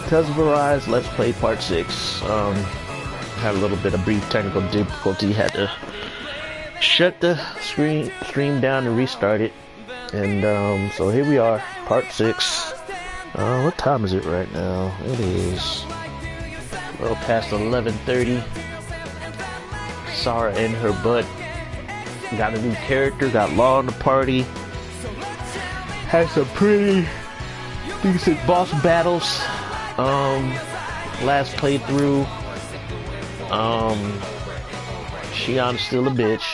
Tales of Arise, Let's Play Part 6. Had a little bit of brief technical difficulty, had to shut the stream down and restart it. And so here we are, Part 6. What time is it right now? It is well past 11:30. Sarah and her butt got a new character, got Law in the party. Had some pretty decent boss battles. Last playthrough, Shionne's still a bitch,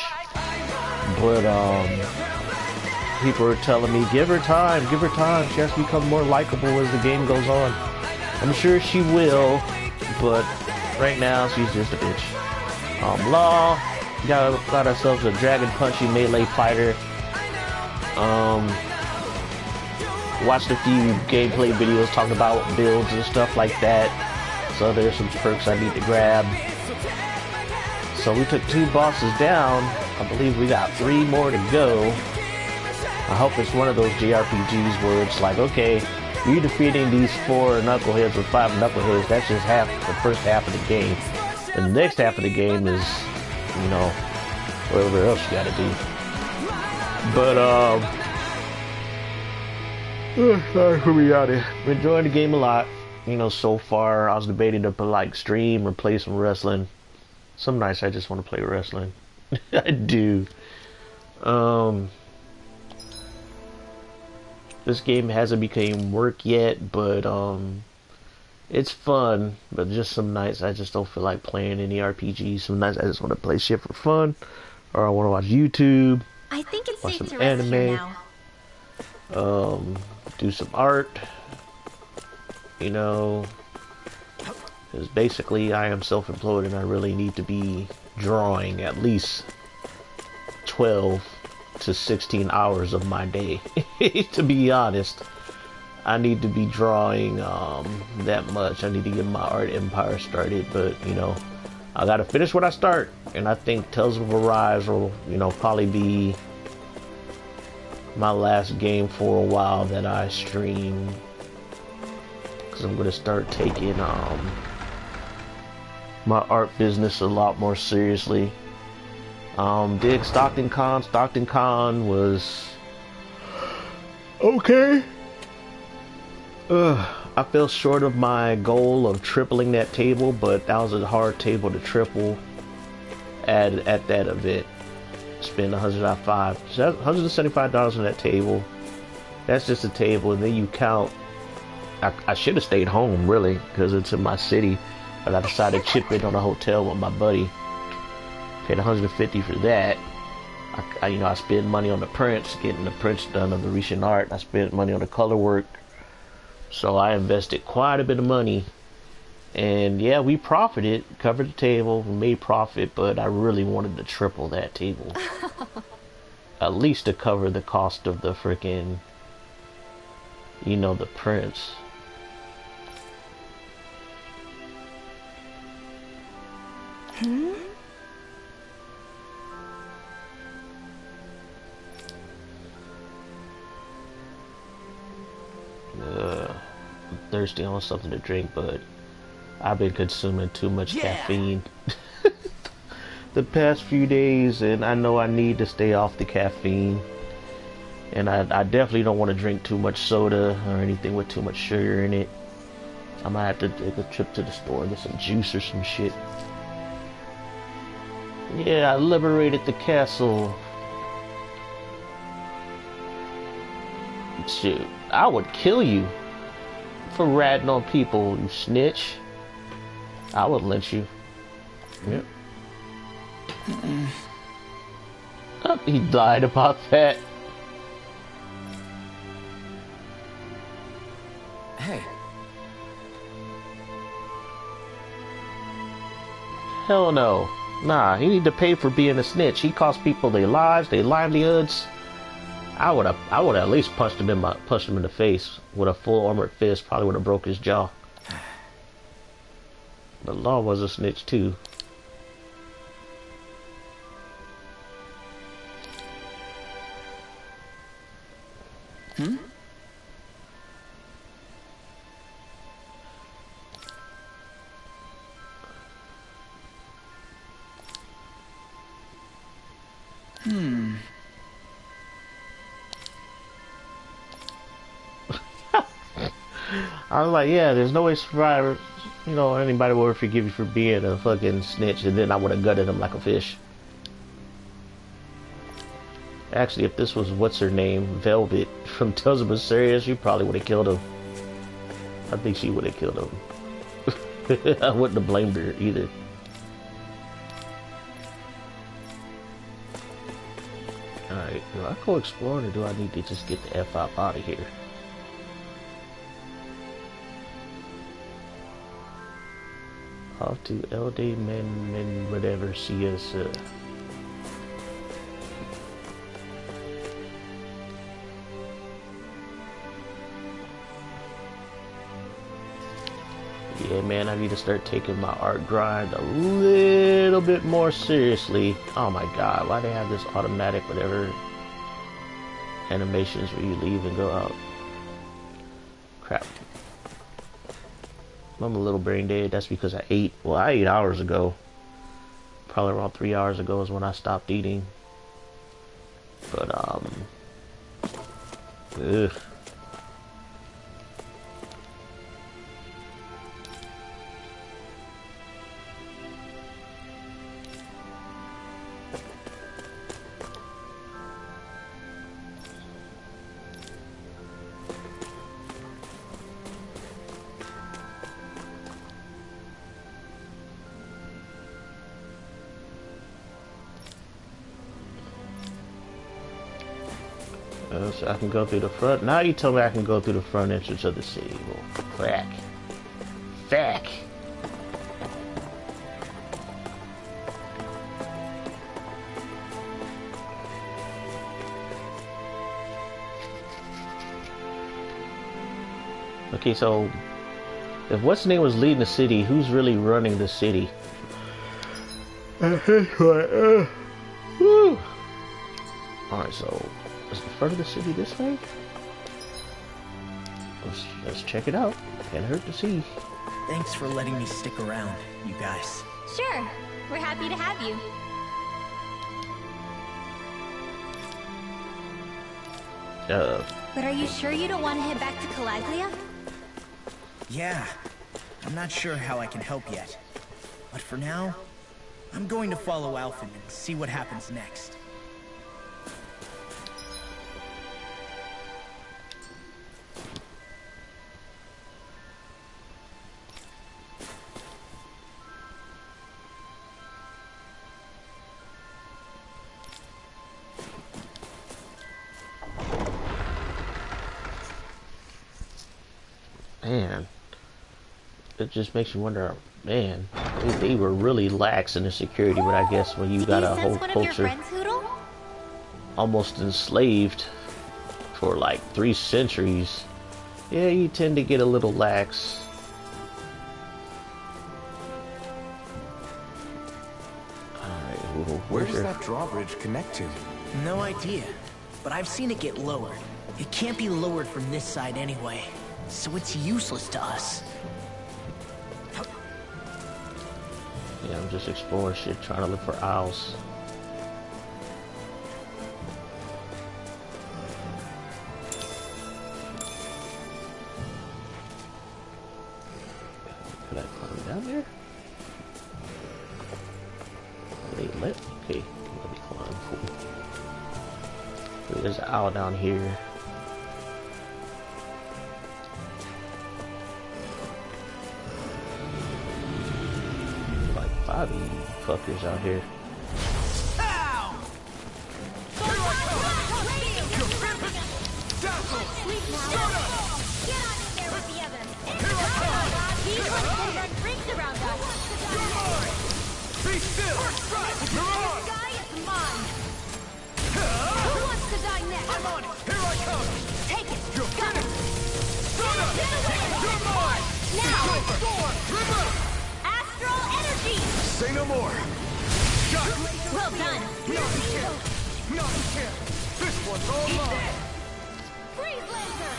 but people are telling me give her time, she has to become more likable as the game goes on. I'm sure she will, but right now she's just a bitch. Law got ourselves a dragon punchy melee fighter. Watched a few gameplay videos talking about builds and stuff like that. So there's some perks I need to grab. So we took 2 bosses down. I believe we got 3 more to go. I hope it's one of those JRPGs where it's like, okay, you defeating these 4 knuckleheads or 5 knuckleheads, that's just the first half of the game. And the next half of the game is, you know, whatever else you gotta do. But, sorry for me out here. I'm enjoying the game a lot. You know, so far, I was debating to like stream or play some wrestling. Some nights I just want to play wrestling. I do. This game hasn't become work yet, but it's fun. But just some nights I just don't feel like playing any RPGs. Some nights I just want to play shit for fun, or I want to watch YouTube. I think it's watch safe some to rest here anime. now. Do some art. You know, because basically I am self-employed and I really need to be drawing at least 12 to 16 hours of my day. To be honest, I need to be drawing that much. I need to get my art empire started, but you know, I gotta finish what I start, and I think Tales of Arise will, you know, probably be my last game for a while that I stream. Because I'm going to start taking my art business a lot more seriously. Did Stockton Con. Stockton Con was okay. I fell short of my goal of tripling that table, but that was a hard table to triple at that event. Spend $175 on that table. That's just a table, and then you count. I should have stayed home, really, because it's in my city, but I decided to chip in on a hotel with my buddy. Paid $150 for that. I spent money on the prints, getting the prints done of the recent art. I spent money on the color work, so I invested quite a bit of money. And yeah, we profited, covered the table, we made profit, but I really wanted to triple that table. At least to cover the cost of the freaking, you know, the prints. I'm thirsty. I want something to drink, but I've been consuming too much caffeine the past few days, and I know I need to stay off the caffeine. And I definitely don't want to drink too much soda or anything with too much sugar in it. I might have to take a trip to the store and get some juice or some shit. Yeah, I liberated the castle. Shoot, I would kill you for ratting on people, you snitch. I would lynch you. Yep. Oh, he lied about that. Hey. Hell no. Nah, he need to pay for being a snitch. He cost people their lives, their livelihoods. I would at least punched him in the face with a full armored fist. Probably would have broke his jaw. But Law was a snitch too. I was like, yeah, there's no way survivor, you know, anybody would forgive you for being a fucking snitch, and then I would have gutted him like a fish. Actually, if this was what's her name, Velvet from Tales of Berseria, she probably would have killed him. I think she would have killed him. I wouldn't have blamed her either. Alright, do I go exploring or do I need to just get the F out of here? Off to LD men whatever see us yeah, man, I need to start taking my art grind a little bit more seriously. Oh my god, why they have this automatic whatever animations where you leave and go out? Crap. I'm a little brain dead. That's because I ate. Well, I ate hours ago. Probably around 3 hours ago is when I stopped eating. But, ugh. So I can go through the front. Now you tell me I can go through the front entrance of the city. Well, crack. Fack. Okay, so if what's name was leading the city, who's really running the city? Woo. Alright, so is the front of the city this way? Let's check it out. Can't hurt to see. Thanks for letting me stick around, you guys. Sure. We're happy to have you. But are you sure you don't want to head back to Calaglia? Yeah. I'm not sure how I can help yet. But for now, I'm going to follow Alphen and see what happens next. Man, it just makes you wonder, man, they were really lax in the security, but I guess when you got a whole culture almost enslaved for like 3 centuries, yeah, you tend to get a little lax. Alright, well, where does that drawbridge connect to? No idea, but I've seen it get lowered. It can't be lowered from this side anyway. So it's useless to us. Yeah, I'm just exploring shit, trying to look for owls. Could I climb down there? Wait, let okay, let me climb. Cool. Wait, there's an owl down here. Five of you fuckers out here. Ow! Get out of there with the others! These ones can run rings around us! Be still! This guy is mine! Who wants to die next? I'm on it! Here I come! Take it! You're finished! You're mine! Now! Remove! Astral energy! Say no more! Got it! Well done! No, you can't! No, you can't! This one's all mine! Freeze laser!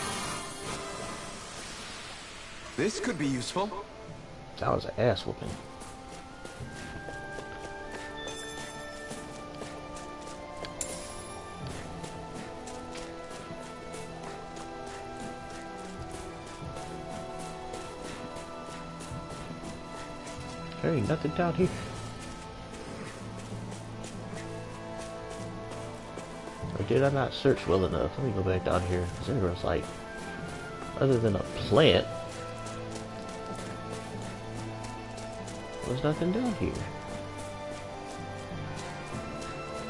This could be useful. That was an ass whooping. There ain't nothing down here. Or did I not search well enough? Let me go back down here. Because there was like, other than a plant, there's nothing down here.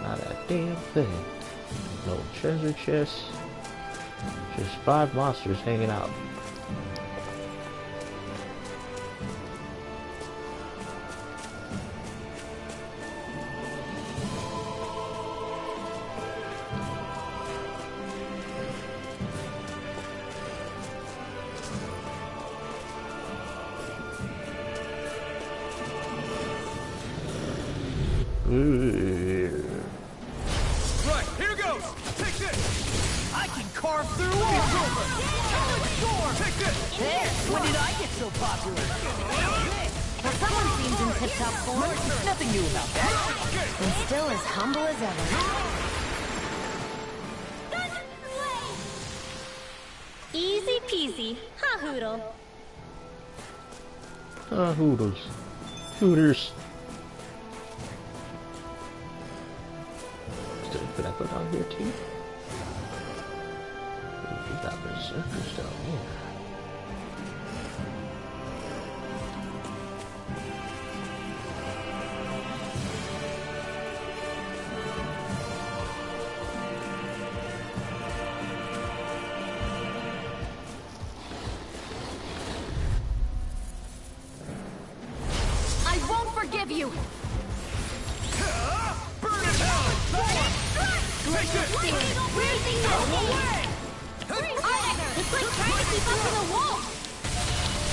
Not a damn thing. No treasure chests. Just 5 monsters hanging out. Right, here goes! Take this! I can carve through walls! Take this! There! When did I get so popular? Well, someone seems in tip-top form. Nothing new about that. And still as humble as ever. Easy peasy, huh, Hoodle? Hoodles. Hooters. Could I go down here too? Ooh, we got berserkers down here. I won't forgive you! Burn in hell! Take this! Raising no away! It's like trying to keep up with a wall!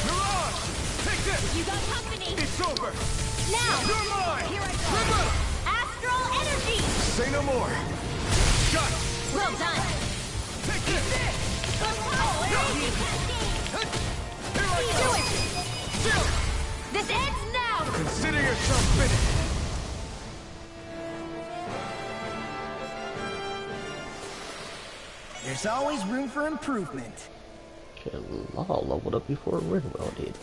Mirage! Take this! You got company! It's over! Now! You're mine! Here I come! Astral energy! Say no more! Got it! Well done! Take this! Do it! This ends now! Consider yourself finished! There's always room for improvement. Okay, Law leveled up before Rinwell did.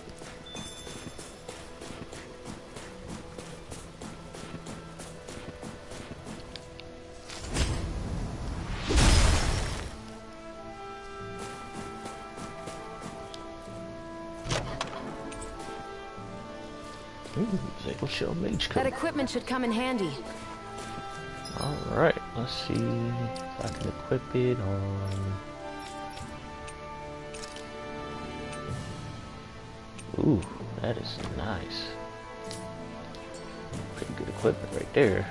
Sacred Shell Mage That Coat. equipment should come in handy. Alright, let's see if I can equip it on... Ooh, that is nice. Pretty good equipment right there.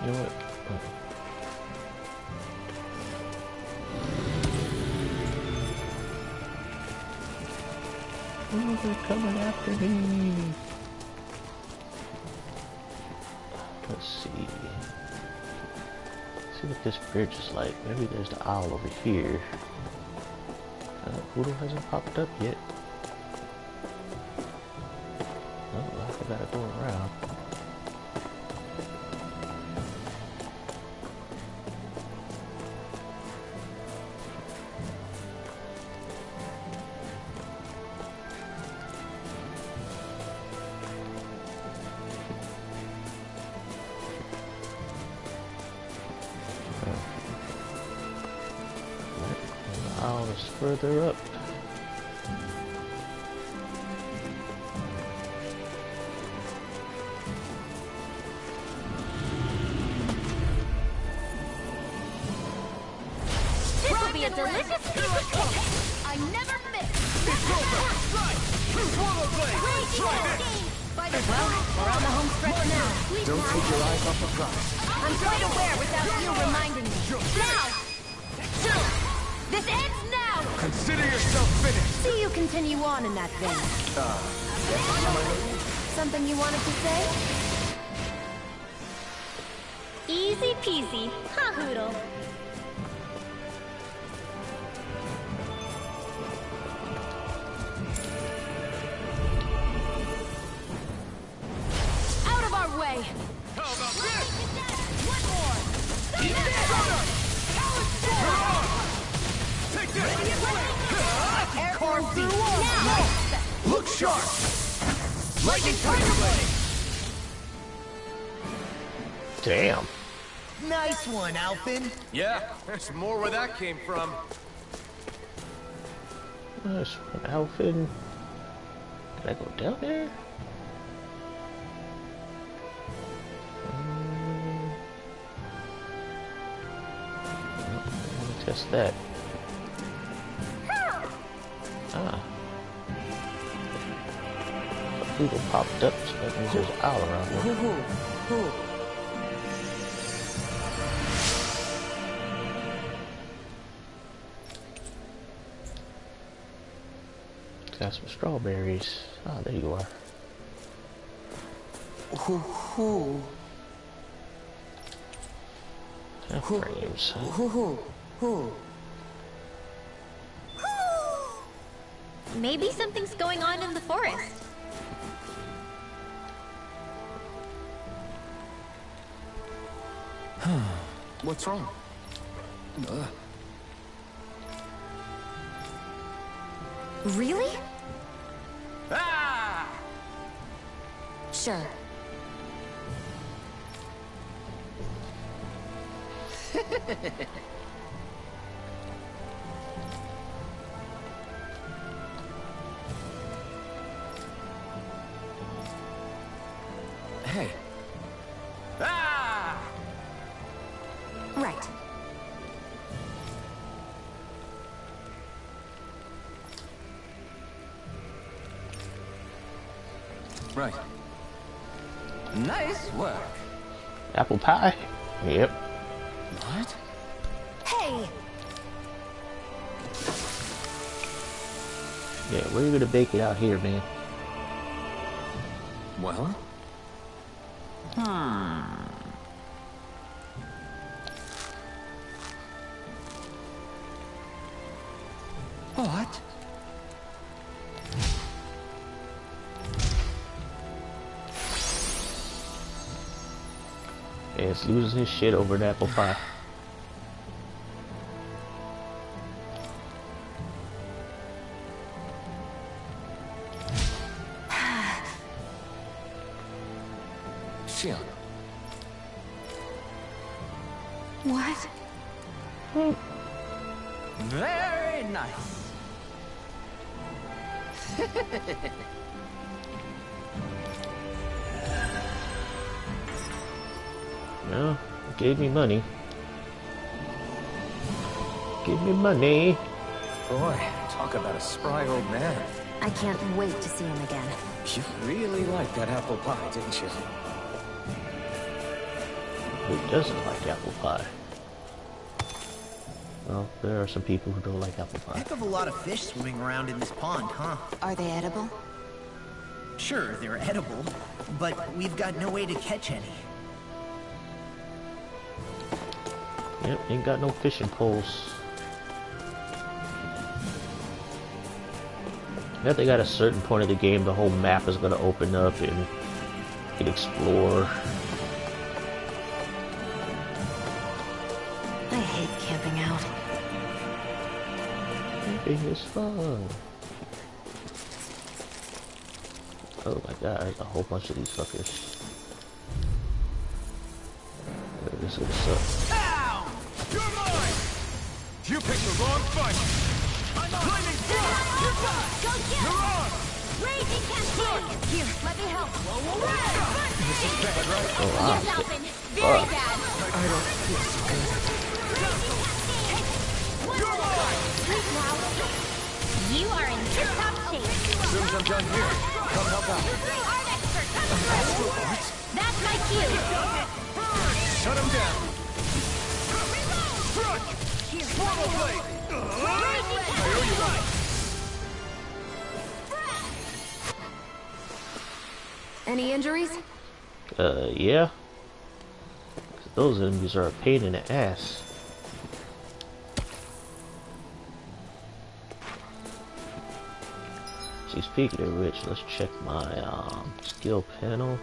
You know what? Oh, they're coming after me. Let's see. See what this bridge is like. Maybe there's the owl over here. Poodle hasn't popped up yet. Oh, I gotta go around. Further up. This will be a delicious piece of cake! I never miss! It's over! Right! Swallow blade! Try this! By the Well, we're on the home stretch now. Don't take your eyes off the prize. I'm quite aware without you reminding me. Now! This ends now! Consider yourself finished! See you continue on in that vein. Something you wanted to say? Easy peasy. Ha hoodle. Out of our way! How about this? One more. Take this! Carve through Now. Look sharp! Lightning Tiger Blade! Damn. Nice one, Alphen. Yeah, there's more where that came from. Nice one, Alphen. Can I go down there? Let me test that. Ah. A Google popped up, so that means there's an owl around here. Got some strawberries. Ah, there you are. Frames. Maybe something's going on in the forest. What's wrong? Really? Ah! Sure. Hey. Ah! Right. Right. Nice work. Apple pie? Yep. What? Hey! Yeah, where you gonna bake it out here, man? Well? What? Yeah, it's losing his shit over an apple pie. Shion. What? Very nice. Well, gave me money. Give me money. Boy, talk about a spry old man. I can't wait to see him again. You really liked that apple pie, didn't you? Who doesn't like apple pie? Well, there are some people who don't like apple pie. Heck of a lot of fish swimming around in this pond, huh? Are they edible? Sure, they're edible, but we've got no way to catch any. Yep, ain't got no fishing poles. Now they got a certain point of the game, the whole map is gonna open up and you can explore. I hate camping out. Camping is fun. Oh my god, there's a whole bunch of these fuckers. This is gonna suck. Ow! You're mine! You picked the wrong fight! I'm on! Lightning Thrust! You're done! Go get You're him! on! Raging Cascade! Here, let me help. This is bad, right? Oh wow. Yes, Alvin. Very bad. I don't feel so good. You're mine! Sleep now. You are in tip-top shape. As soon as I'm done here, come help out. Art expert, come through. That's my cue. Shut him down! Front! Portal Blade! Raging Here you go! Any injuries? Yeah. Those enemies are a pain in the ass. See, speaking of which, let's check my skill panel.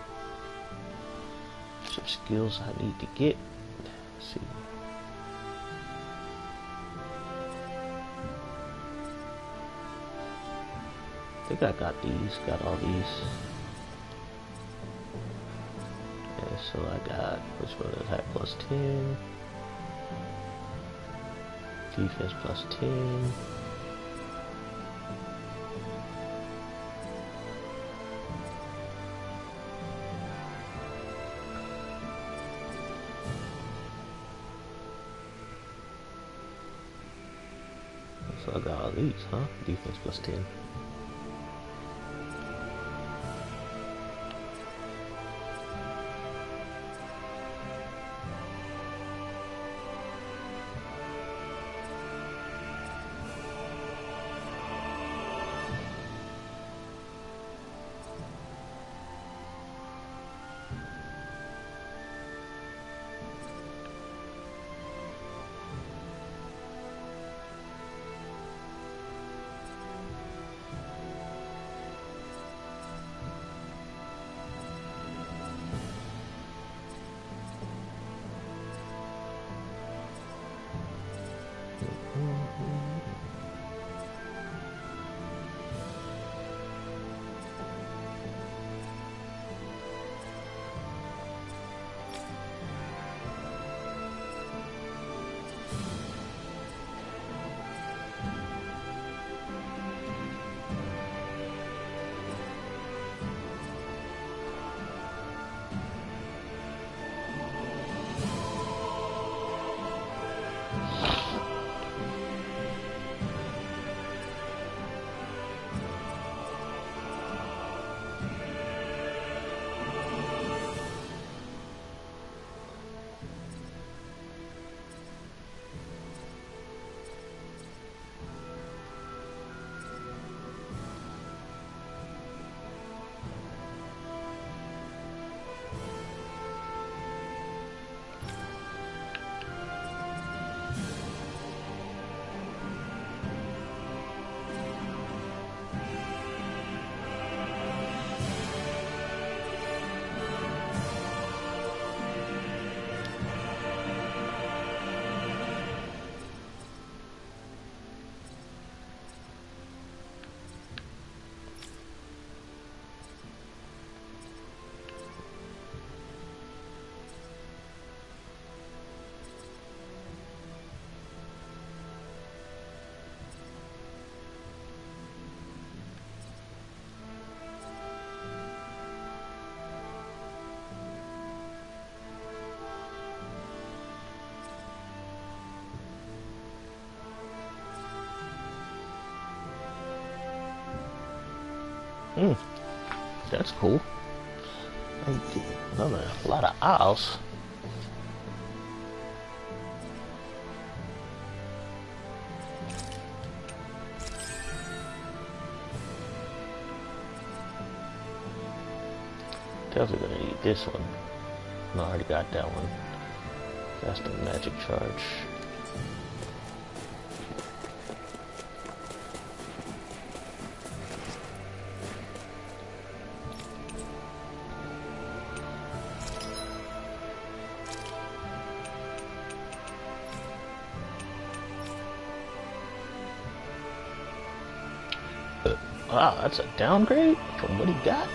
Some skills I need to get. Let's see. I think I got these, got all these. And so I got, which one? Attack plus 10. Defense plus 10. So I got all these, huh? Defense plus 10. That's cool. Another a lot of owls. Definitely gonna need this one. No, I already got that one. That's the magic charge. Wow, that's a downgrade from what he got.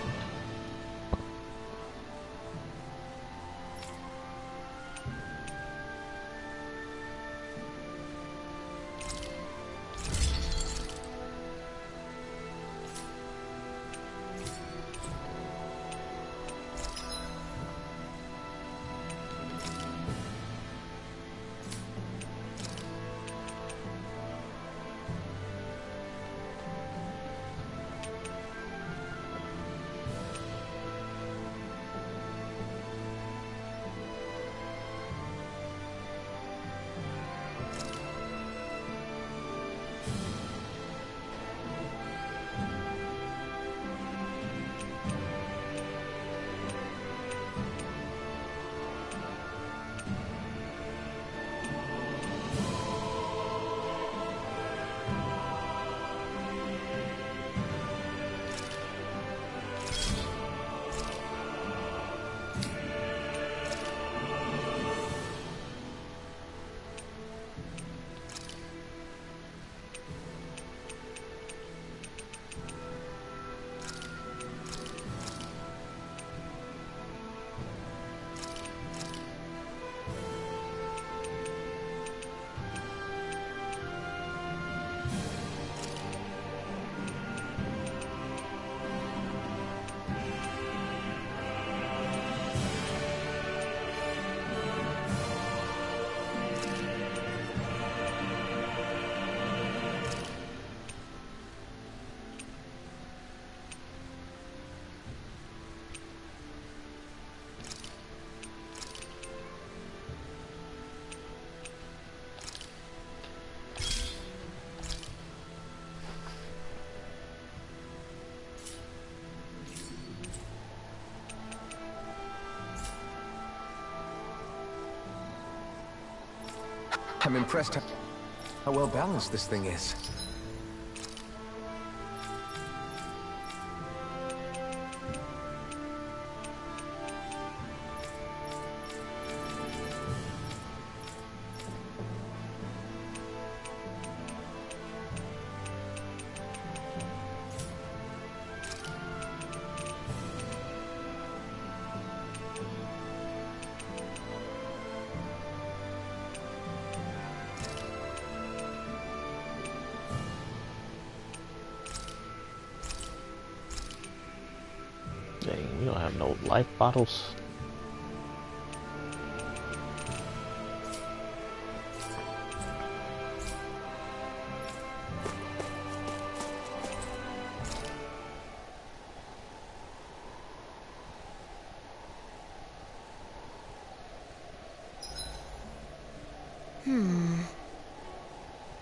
I'm impressed how well balanced this thing is. Dang, we don't have no life bottles.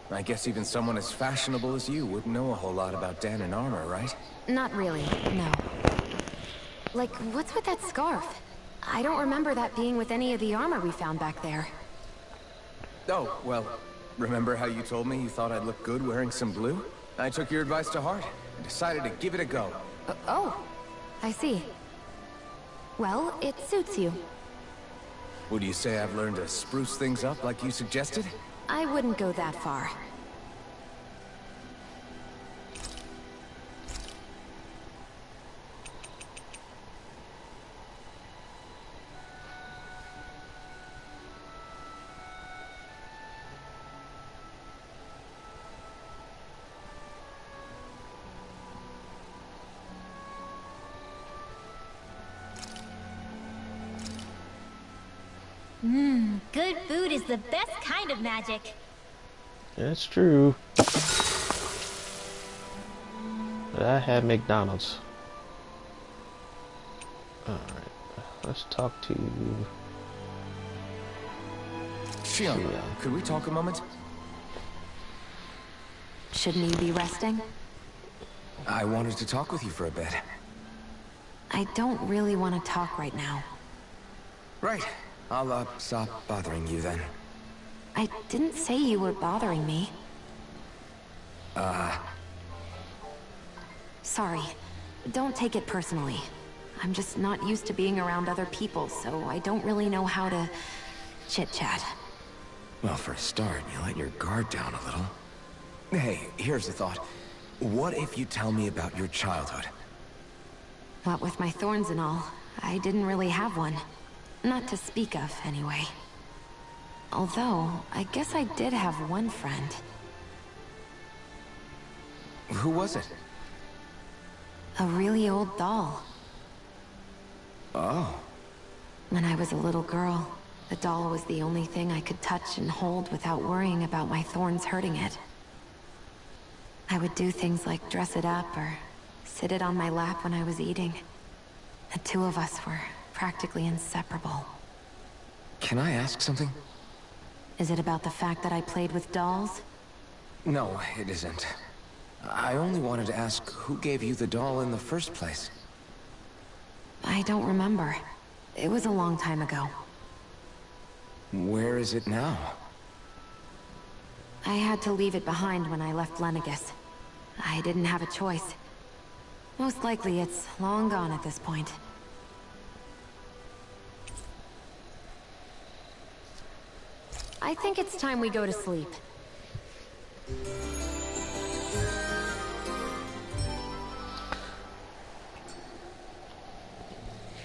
I guess even someone as fashionable as you wouldn't know a whole lot about Danon armor, right? Not really, no. Like, what's with that scarf? I don't remember that being with any of the armor we found back there. Oh, well, remember how you told me you thought I'd look good wearing some blue? I took your advice to heart and decided to give it a go. Oh, I see. Well, it suits you. Would you say I've learned to spruce things up like you suggested? I wouldn't go that far. Good food is the best kind of magic. That's true. But I had McDonald's. Alright, let's talk to... Shionne, could we talk a moment? Shouldn't you be resting? I wanted to talk with you for a bit. I don't really want to talk right now. Right. I'll, stop bothering you then. I didn't say you were bothering me. Sorry. Don't take it personally. I'm just not used to being around other people, so I don't really know how to chit-chat. Well, for a start, you let your guard down a little. Hey, here's a thought. What if you tell me about your childhood? What with my thorns and all, I didn't really have one. Not to speak of, anyway. Although, I guess I did have one friend. Who was it? A really old doll. Oh. When I was a little girl, the doll was the only thing I could touch and hold without worrying about my thorns hurting it. I would do things like dress it up or sit it on my lap when I was eating. The two of us were practically inseparable. Can I ask something? Is it about the fact that I played with dolls? No, it isn't. I only wanted to ask who gave you the doll in the first place. I don't remember. It was a long time ago. Where is it now? I had to leave it behind when I left Lenegis. I didn't have a choice. Most likely it's long gone at this point. I think it's time we go to sleep.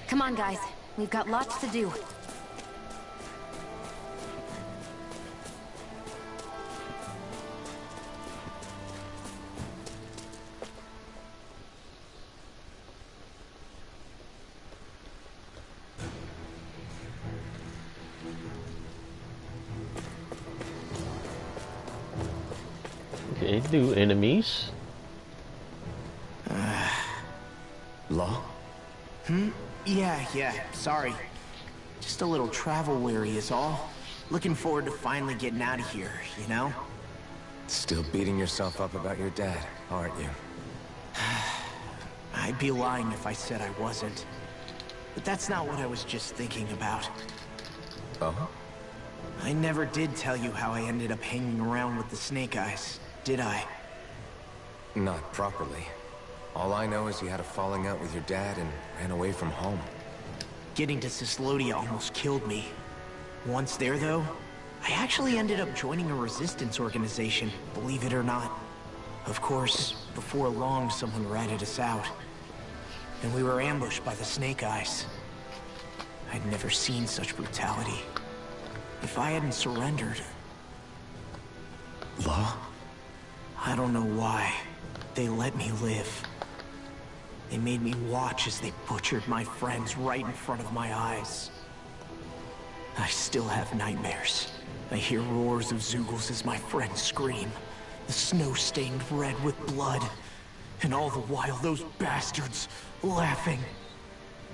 Come on, guys. We've got lots to do. Okay, new enemies. Law? Yeah, sorry. Just a little travel weary is all. Looking forward to finally getting out of here, you know? Still beating yourself up about your dad, aren't you? I'd be lying if I said I wasn't. But that's not what I was just thinking about. Oh? I never did tell you how I ended up hanging around with the Snake Eyes, did I? Not properly. All I know is you had a falling out with your dad and ran away from home. Getting to Cyslodia almost killed me. Once there, though, I actually ended up joining a resistance organization, believe it or not. Of course, before long, someone ratted us out. And we were ambushed by the Snake Eyes. I'd never seen such brutality. If I hadn't surrendered... Law? I don't know why. They let me live. They made me watch as they butchered my friends right in front of my eyes. I still have nightmares. I hear roars of Zeugles as my friends scream. The snow stained red with blood. And all the while, those bastards laughing.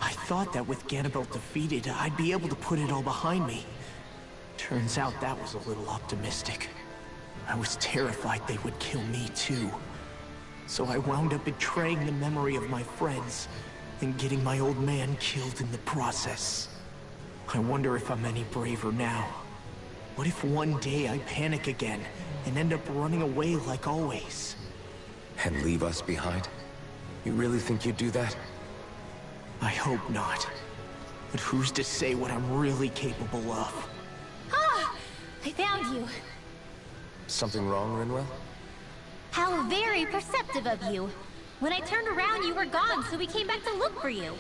I thought that with Ganabelt defeated, I'd be able to put it all behind me. Turns out that was a little optimistic. I was terrified they would kill me too. So I wound up betraying the memory of my friends and getting my old man killed in the process. I wonder if I'm any braver now. What if one day I panic again and end up running away like always? And leave us behind? You really think you'd do that? I hope not. But who's to say what I'm really capable of? Ah! I found you. Something wrong, Rinwell? How very perceptive of you. When I turned around, you were gone, so we came back to look for you.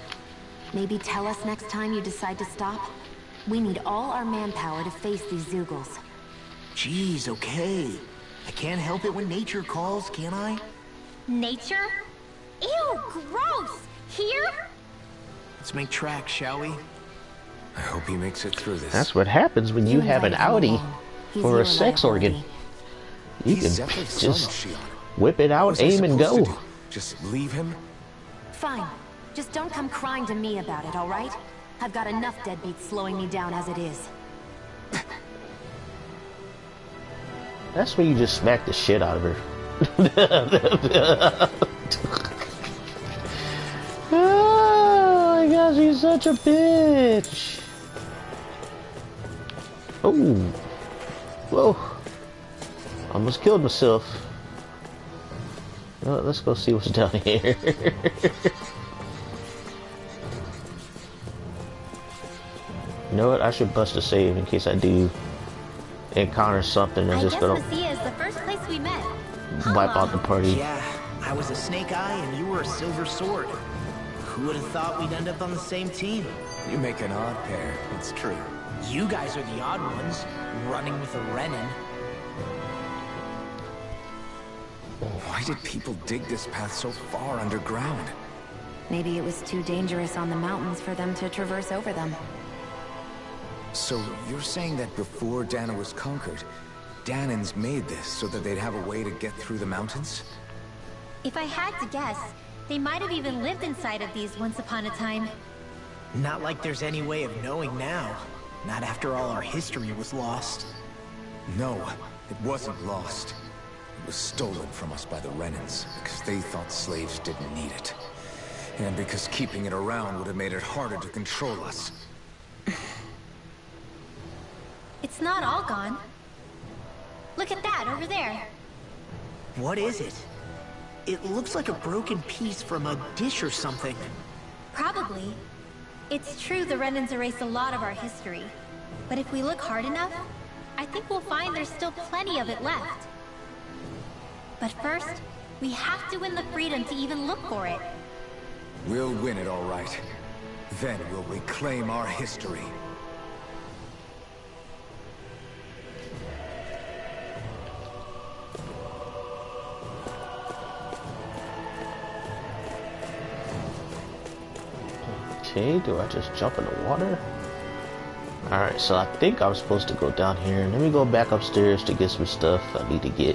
Maybe tell us next time you decide to stop? We need all our manpower to face these Zeugles. Jeez, okay. I can't help it when nature calls, can I? Nature? Ew, gross! Here? Let's make tracks, shall we? I hope he makes it through this. That's what happens when you have an invite him Audi along. He's for your a sex organ. liability. You He's can Zephyr's son, just Shion. whip it What out, was I aim, and supposed go. to do? Just leave him? Fine. Just don't come crying to me about it, all right? I've got enough deadbeats slowing me down as it is. That's when you just smack the shit out of her. Oh my gosh, he's such a bitch. Oh. Whoa. Almost killed myself. Well, let's go see what's down here. You know what? I should bust a save in case I do encounter something and I just guess gonna Messia is the first place we met. wipe out the party. Yeah, I was a Snake Eye and you were a Silver Sword. Who would have thought we'd end up on the same team? You make an odd pair, it's true. You guys are the odd ones, running with a Renin. Why did people dig this path so far underground? Maybe it was too dangerous on the mountains for them to traverse over them. So you're saying that before Dahna was conquered, Dahnans made this so that they'd have a way to get through the mountains? If I had to guess, they might have even lived inside of these once upon a time. Not like there's any way of knowing now. Not after all our history was lost. No, it wasn't lost. It was stolen from us by the Renins, because they thought slaves didn't need it. And because keeping it around would have made it harder to control us. It's not all gone. Look at that over there. What is it? It looks like a broken piece from a dish or something. Probably. It's true the Renins erased a lot of our history. But if we look hard enough, I think we'll find there's still plenty of it left. But first, we have to win the freedom to even look for it. We'll win it, all right. Then we'll reclaim our history. Okay, do I just jump in the water? Alright, so I think I'm supposed to go down here. Let me go back upstairs to get some stuff I need to get.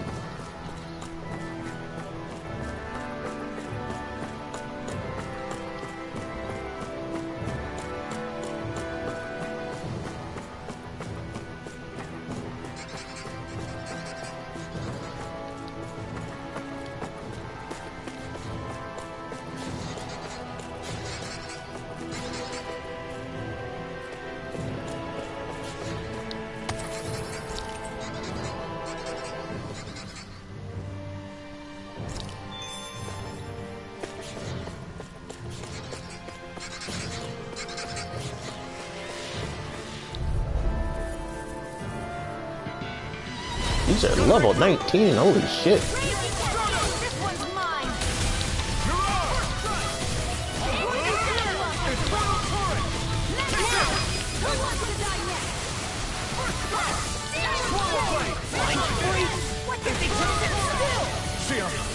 He's at level 19. Holy shit.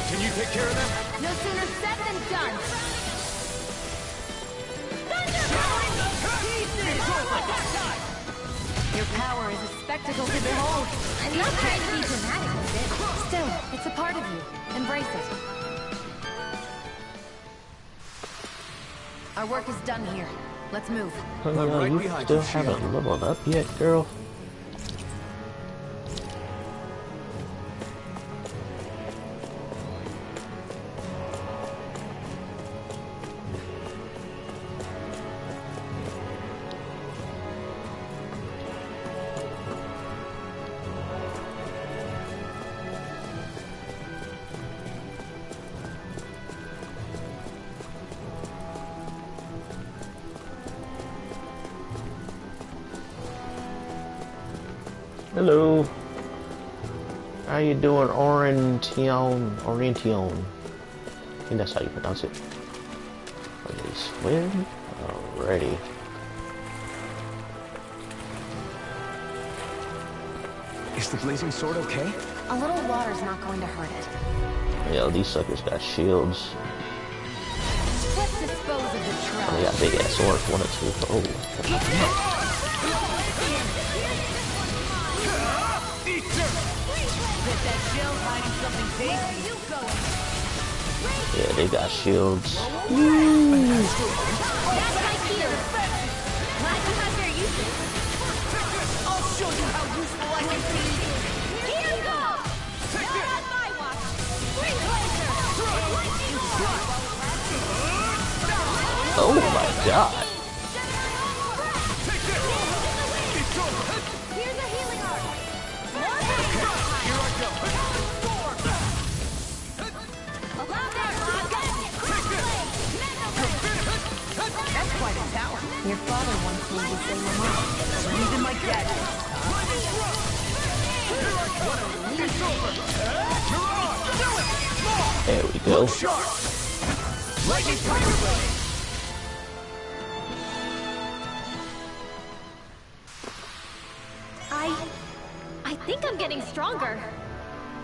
Can you take care of them? No sooner said than done. Your power is a spectacle to behold. I'm not trying to be dramatic with it. Still, it's a part of you. Embrace it. Our work is done here. Let's move. right You behind still you, Shion. haven't leveled up yet, girl. Hello. How you doing, Oriention? Oriention. I think that's how you pronounce it. Okay, swim. Alrighty. Is the blazing sword okay? A little water's not going to hurt it. Yeah, these suckers got shields. Let's dispose of the trash. They got big ass swords. One or two. Oh. Yeah, they got shields. That's my gear. Glad you have their uses. I'll show you how useful I can be! Here you go! Not on my watch! Spring Blazer! Lightning Orb! Oh my god. Here's a healing arm! That's quite a tower. Your father once made you say Lamont. Even my dad! There we go. Lightning Tiger Blade! I think I'm getting stronger.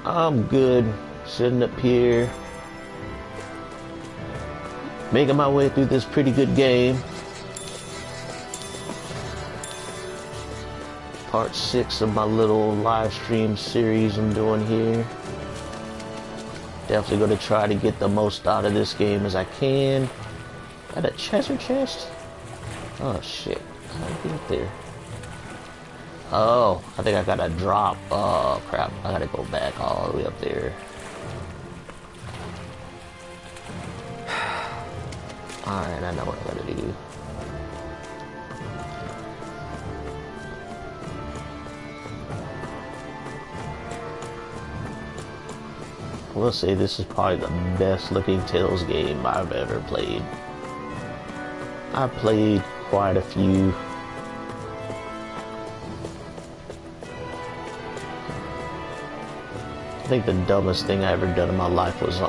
I'm good. Sitting up here. Making my way through this pretty good game. Part 6 of my little live stream series I'm doing here. Definitely going to try to get the most out of this game as I can. Got a treasure chest? Oh shit. How did I get up there? Oh, I think I got a drop. Oh crap. I gotta go back all the way up there. Alright, I know what I gotta do. I will say this is probably the best looking Tales game I've ever played. I've played quite a few. I think the dumbest thing I ever done in my life was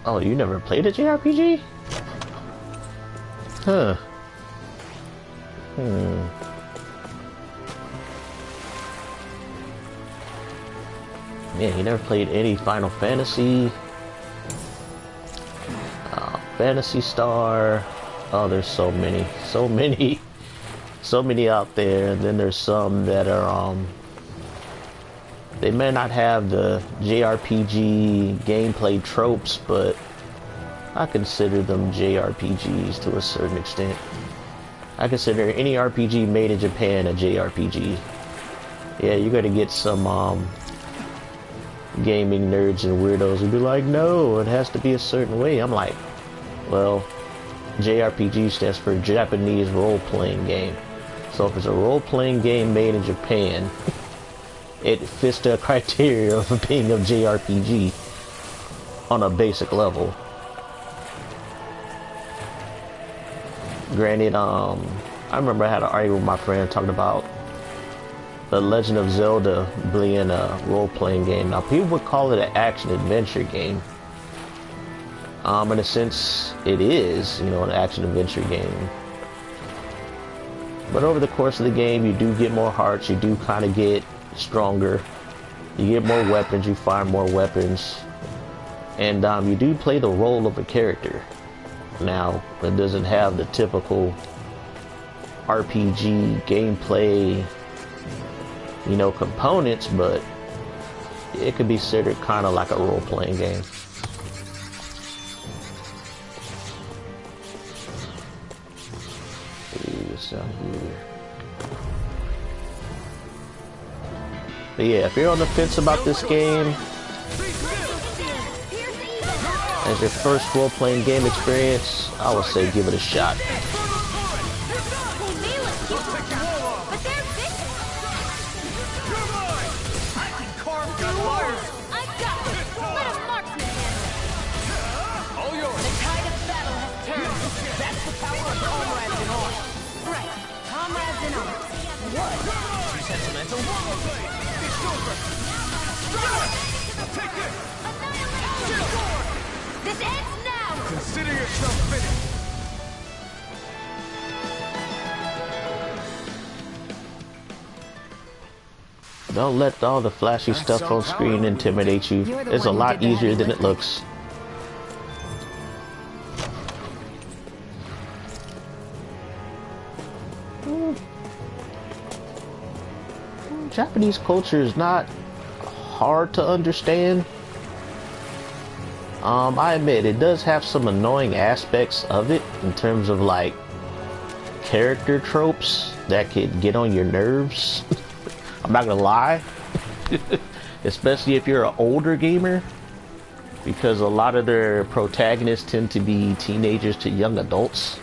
oh, you never played a JRPG? Huh. Man, you never played any Final Fantasy? Phantasy Star. Oh, there's so many out there. And then there's some that are they may not have the JRPG gameplay tropes, but I consider them JRPGs to a certain extent. I consider any RPG made in Japan a JRPG. Yeah, you're gonna get some gaming nerds and weirdos who be like, no, it has to be a certain way. I'm like, well, JRPG stands for Japanese role-playing game. So if it's a role-playing game made in Japan, it fits the criteria of being a JRPG on a basic level. Granted, I remember I had an argument with my friend talking about The Legend of Zelda being a role-playing game. Now, people would call it an action-adventure game. In a sense, it is, you know, an action-adventure game. But over the course of the game, you do get more hearts, you do kind of get stronger. You get more weapons, you find more weapons. And you do play the role of a character. Now, it doesn't have the typical RPG gameplay, you know, components, but it could be considered kind of like a role-playing game. What's down here? But yeah, if you're on the fence about this game, as your first role-playing game experience, I would say give it a shot. This ends now! Consider yourself finished! Don't let all the flashy stuff on screen intimidate you. It's a lot easier than it looks. Japanese culture is not hard to understand. I admit it does have some annoying aspects of it in terms of like character tropes that could get on your nerves. I'm not gonna lie. Especially if you're an older gamer, because a lot of their protagonists tend to be teenagers to young adults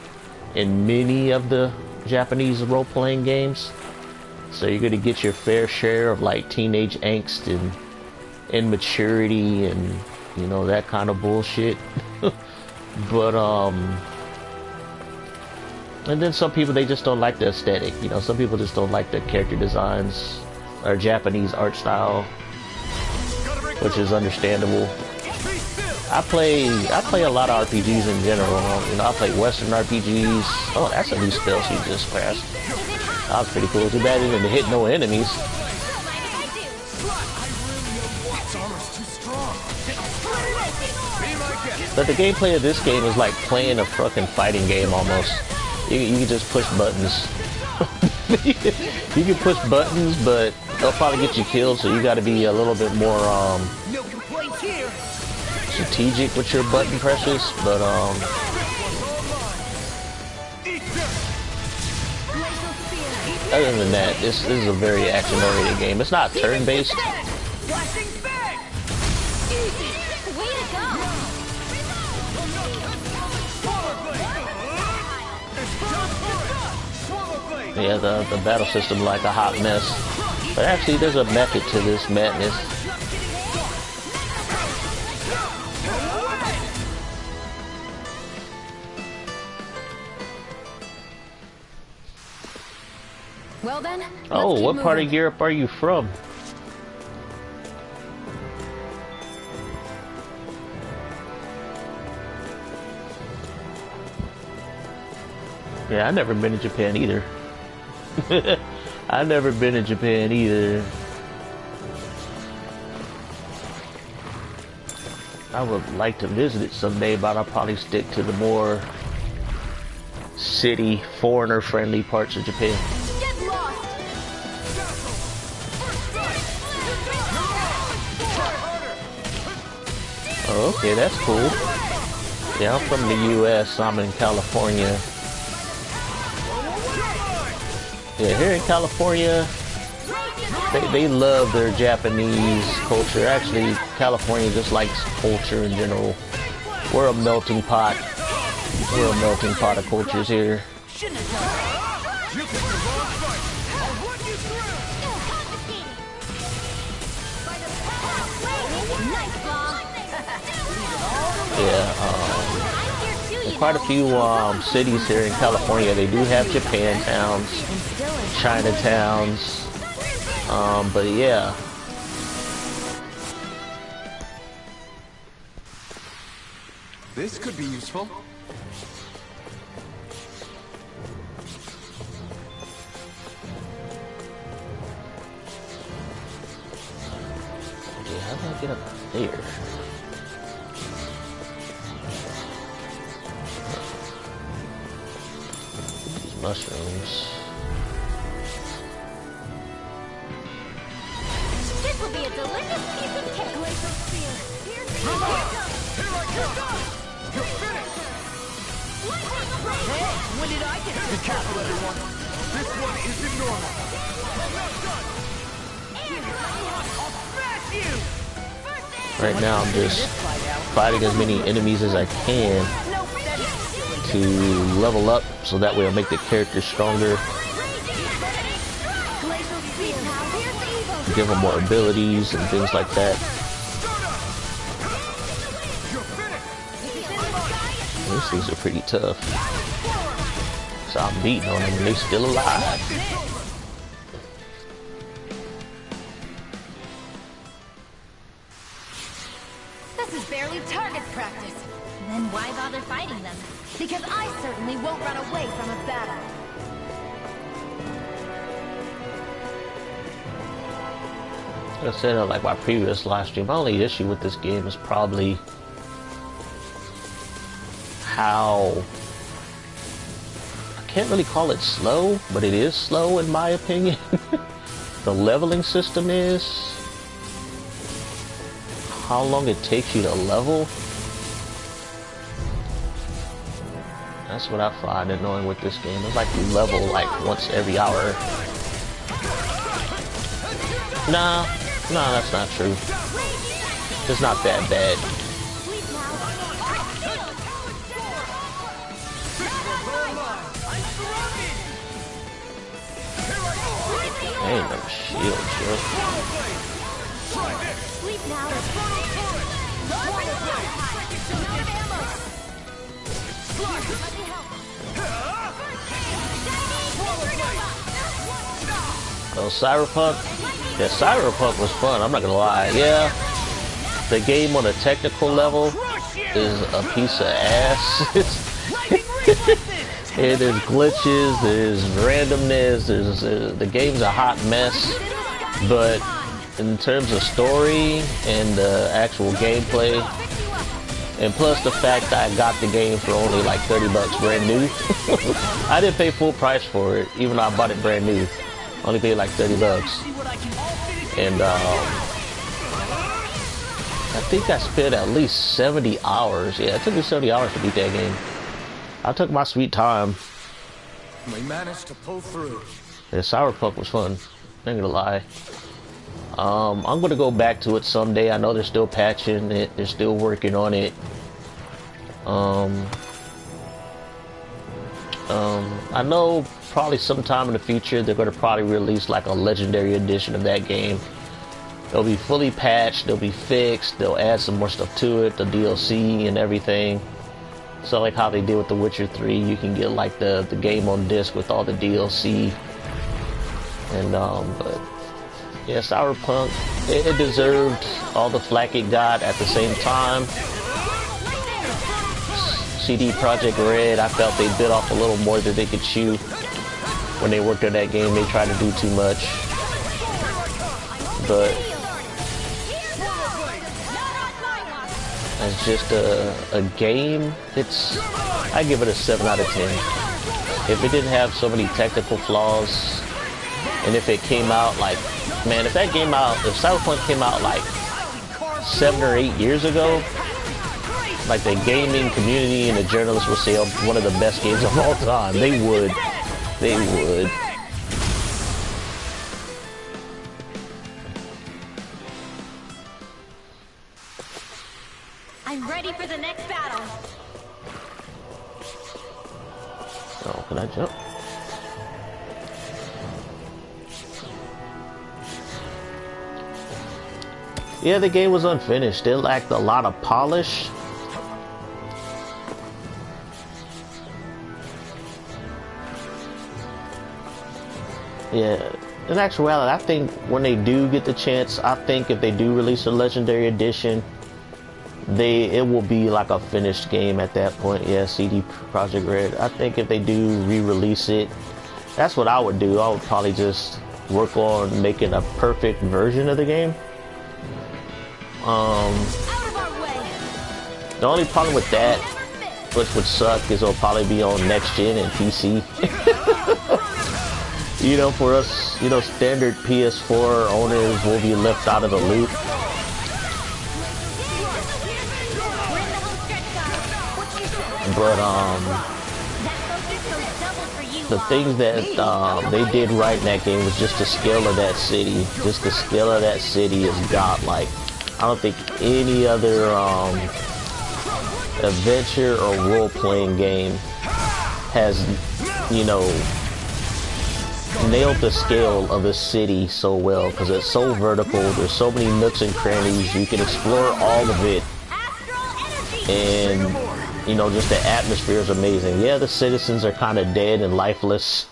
in many of the Japanese role-playing games. So you're gonna get your fair share of like teenage angst and immaturity and, you know, that kind of bullshit. But and then some people, they just don't like the aesthetic, you know. Some people just don't like the character designs or Japanese art style, which is understandable. I play a lot of RPGs in general. You know, I play Western RPGs. Oh, that's a new spell she just passed. That was pretty cool. Too bad it didn't hit no enemies. But the gameplay of this game is like playing a fucking fighting game almost. You can just push buttons. You can push buttons, but they'll probably get you killed, so you gotta be a little bit more strategic with your button presses. But other than that, this is a very action-oriented game. It's not turn-based. Yeah, the battle system like a hot mess. But actually, there's a method to this madness. Well then. Oh, what part of Europe are you from? Yeah, I've never been to Japan either. I've never been to Japan either. I would like to visit it someday, but I'll probably stick to the more city, foreigner-friendly parts of Japan. Oh, okay, that's cool. Yeah, I'm from the US. I'm in California. Yeah, here in California, they love their Japanese culture. Actually, California just likes culture in general. We're a melting pot. We're a melting pot of cultures here. Yeah, the quite a few cities here in California. They do have Japantowns, Chinatowns, but yeah. This could be useful. Yeah, how do I get up there? These mushrooms. This will be a delicious piece of cake. Glacial spear. Here I come. You're finished! Hey, When did I get Be careful, everyone. This one isn't normal. I'll smash you! Right now I'm just fighting as many enemies as I can to level up so that way I'll make the character stronger, give them more abilities and things like that. These things are pretty tough. So I'm beating on them and they're still alive. This is barely target practice. Then why bother fighting them? Because I certainly won't run away from a battle. Like I said on like my previous live stream, my only issue with this game is probably how I can't really call it slow, but it is slow in my opinion. The leveling system is how long it takes you to level. That's what I find annoying with this game. It's like you level like once every hour. Nah, that's not true. It's not that bad. Ain't no shield, chill. Sleep now. Oh, Cyberpunk? Yeah, Cyberpunk was fun, I'm not gonna lie. Yeah, the game on a technical level is a piece of ass. It is glitches, there's randomness, the game's a hot mess, but in terms of story and the actual gameplay, and plus the fact that I got the game for only like 30 bucks brand new. I didn't pay full price for it, even though I bought it brand new. Only paid like 30 bucks. And I think I spent at least 70 hours. Yeah, it took me 70 hours to beat that game. I took my sweet time. We managed to pull through. Yeah, Cyberpunk was fun. Not gonna lie. I'm gonna go back to it someday. I know they're still patching it. They're still working on it. I know probably sometime in the future they're gonna probably release like a legendary edition of that game. It'll be fully patched. They'll be fixed. They'll add some more stuff to it, the DLC and everything. So like how they did with The Witcher 3, you can get like the game on disc with all the DLC. And but yeah, Cyberpunk, it deserved all the flack it got. At the same time, CD Projekt Red, I felt they bit off a little more than they could chew when they worked on that game. They tried to do too much, but as just a game, I give it a 7 out of 10. If it didn't have so many technical flaws, and if it came out like, man, if Cyberpunk came out like 7 or 8 years ago, like the gaming community and the journalists would say one of the best games of all time. They would. I'm ready for the next battle. Oh, can I jump? Yeah, the game was unfinished. It lacked a lot of polish. Yeah. In actuality, I think when they do get the chance, I think if they do release a Legendary Edition, it will be like a finished game at that point. Yeah, CD Projekt Red. I think if they do re-release it, that's what I would do. I would probably just work on making a perfect version of the game. The only problem with that, which would suck, is it'll probably be on next gen and PC. You know, for us, you know, standard PS4 owners will be left out of the loop. But the things that they did right in that game was just the scale of that city. Just the scale of that city is godlike. I don't think any other adventure or role-playing game has, you know, nailed the scale of the city so well, because it's so vertical. There's so many nooks and crannies. You can explore all of it, and you know, just the atmosphere is amazing. Yeah, the citizens are kind of dead and lifeless,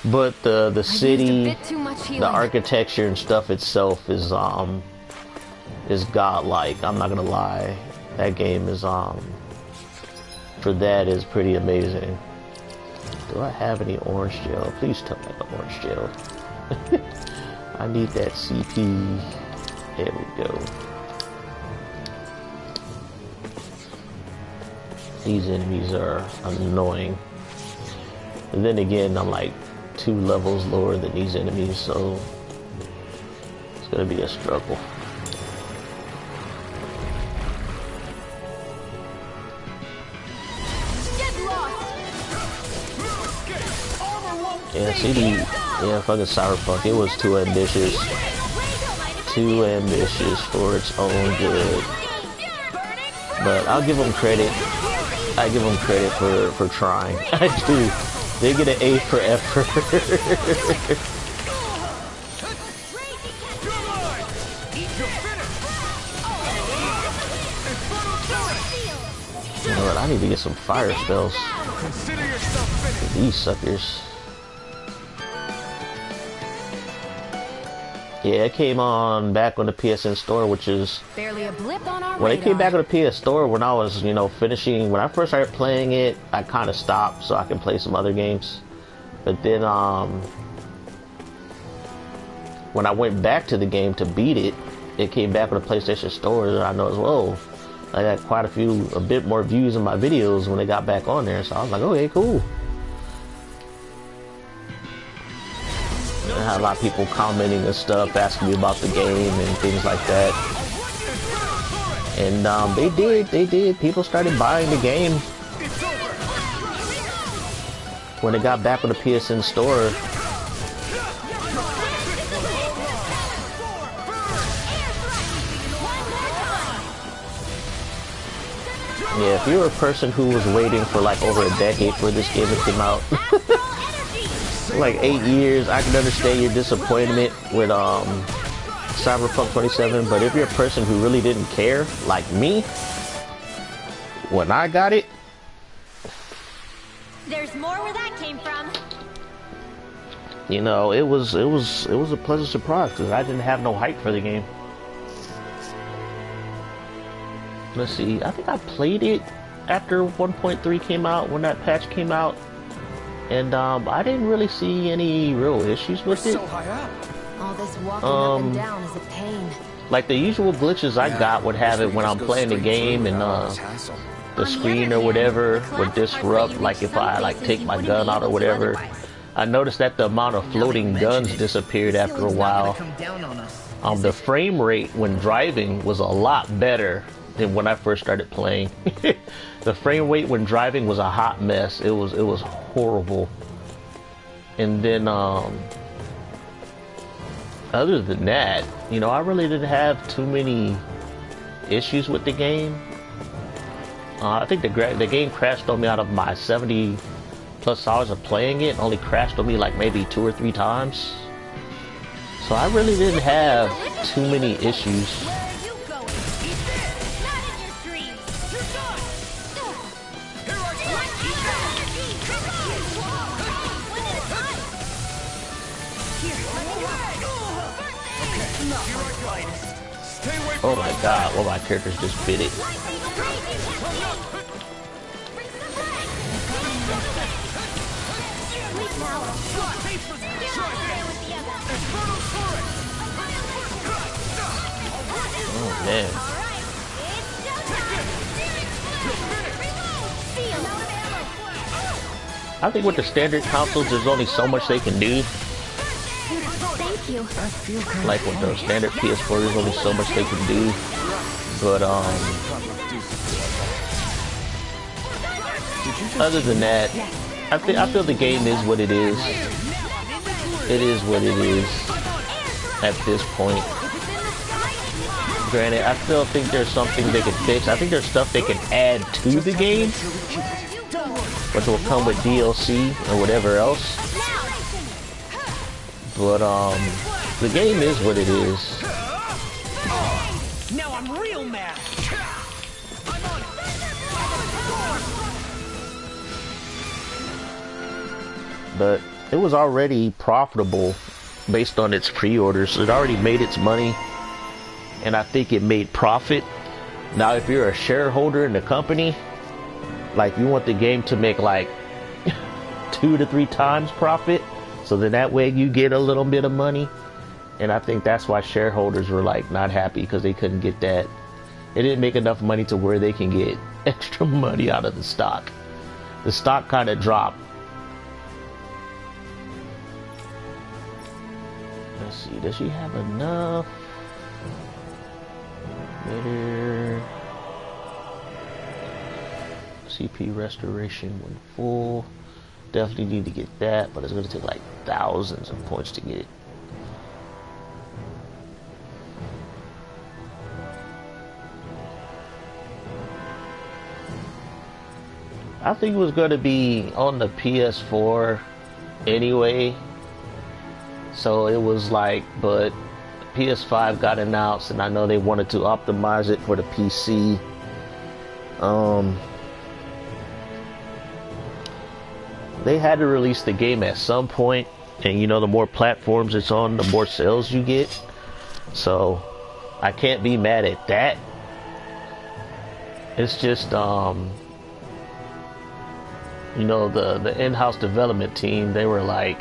but the city, the architecture and stuff itself is godlike. I'm not gonna lie, that game is for that is pretty amazing. Do I have any orange gel? Please tell me I have orange gel. I need that CP. There we go. These enemies are annoying. And then again, I'm like 2 levels lower than these enemies, so it's gonna be a struggle. Yeah, yeah, fucking Cyberpunk, it was too ambitious. Too ambitious for its own good. But I'll give them credit. I give them credit for trying. I do. They get an A for effort. You know what? I need to get some fire spells. These suckers. Yeah, it came on back on the PSN store, which is barely a blip on our when it came back on the PS store. When I was, you know, finishing, when I first started playing it, I kind of stopped so I can play some other games. But then, when I went back to the game to beat it, it came back on the PlayStation store. And I know as well, I got quite a bit more views in my videos when it got back on there. So I was like, okay, cool. I had a lot of people commenting and stuff, asking me about the game and things like that. And they did. People started buying the game when it got back on the PSN store. Yeah, if you're a person who was waiting for like over a decade for this game to come out, like 8 years, I can understand your disappointment with Cyberpunk 2077, but if you're a person who really didn't care, like me, when I got it, there's more where that came from. You know, it was a pleasant surprise because I didn't have no hype for the game. Let's see, I think I played it after 1.3 came out, when that patch came out. And I didn't really see any real issues with it. So high up. All this walking up and down is a pain. Like the usual glitches I got would have it when I'm playing the game, and the screen or whatever would disrupt. Like if I like take my gun out or whatever. I noticed that the amount of floating guns disappeared after a while. The frame rate when driving was a lot better than when I first started playing. The frame rate when driving was a hot mess. It was horrible. And then other than that, you know, I really didn't have too many issues with the game. I think the game crashed on me out of my 70 plus hours of playing it. Only crashed on me like maybe 2 or 3 times. So I really didn't have too many issues. Oh my god, well my characters just bit it. Oh man. I think with the standard consoles, there's only so much they can do. Thank you. Like with the standard PS4, there's only so much they can do. But other than that, I feel the game is what it is. It is what it is at this point. Granted, I still think there's something they can fix. I think there's stuff they can add to the game, which will come with DLC or whatever else. But the game is what it is. Now I'm real mad. But it was already profitable based on its pre-orders. It already made its money, and I think it made profit. Now, if you're a shareholder in the company, like you want the game to make like 2 to 3 times profit, so then that way you get a little bit of money. And I think that's why shareholders were like not happy, because they couldn't get that. They didn't make enough money to where they can get extra money out of the stock. The stock kind of dropped. Let's see, does she have enough? Better. CP restoration when full. Definitely need to get that, but it's going to take like thousands of points to get it. I think it was going to be on the PS4 anyway. So it was like, but PS5 got announced, and I know they wanted to optimize it for the PC. They had to release the game at some point, and you know, the more platforms it's on, the more sales you get. So I can't be mad at that. It's just you know, the in-house development team, they were like,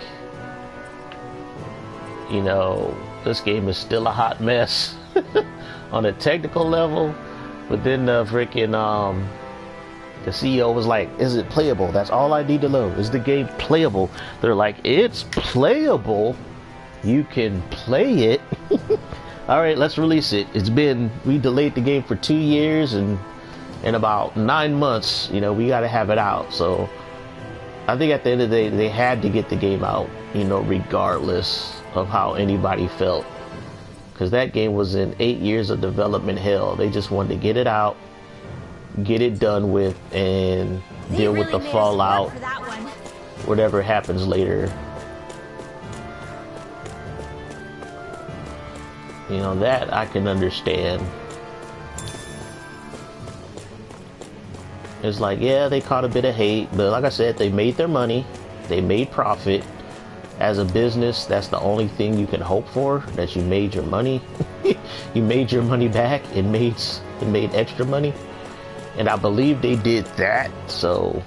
you know, this game is still a hot mess on a technical level. But then the freaking the CEO was like, is it playable? That's all I need to know. Is the game playable? They're like, it's playable. You can play it. All right, let's release it. We delayed the game for 2 years, and in about 9 months, you know, we got to have it out. So I think at the end of the day, they had to get the game out, you know, regardless of how anybody felt. Because that game was in 8 years of development hell. They just wanted to get it out, get it done with, and deal with the fallout, whatever happens later. You know, that I can understand. It's like, yeah, they caught a bit of hate, but like I said, they made their money, they made profit. As a business, that's the only thing you can hope for, that you made your money. You made your money back and made extra money. And I believe they did that. So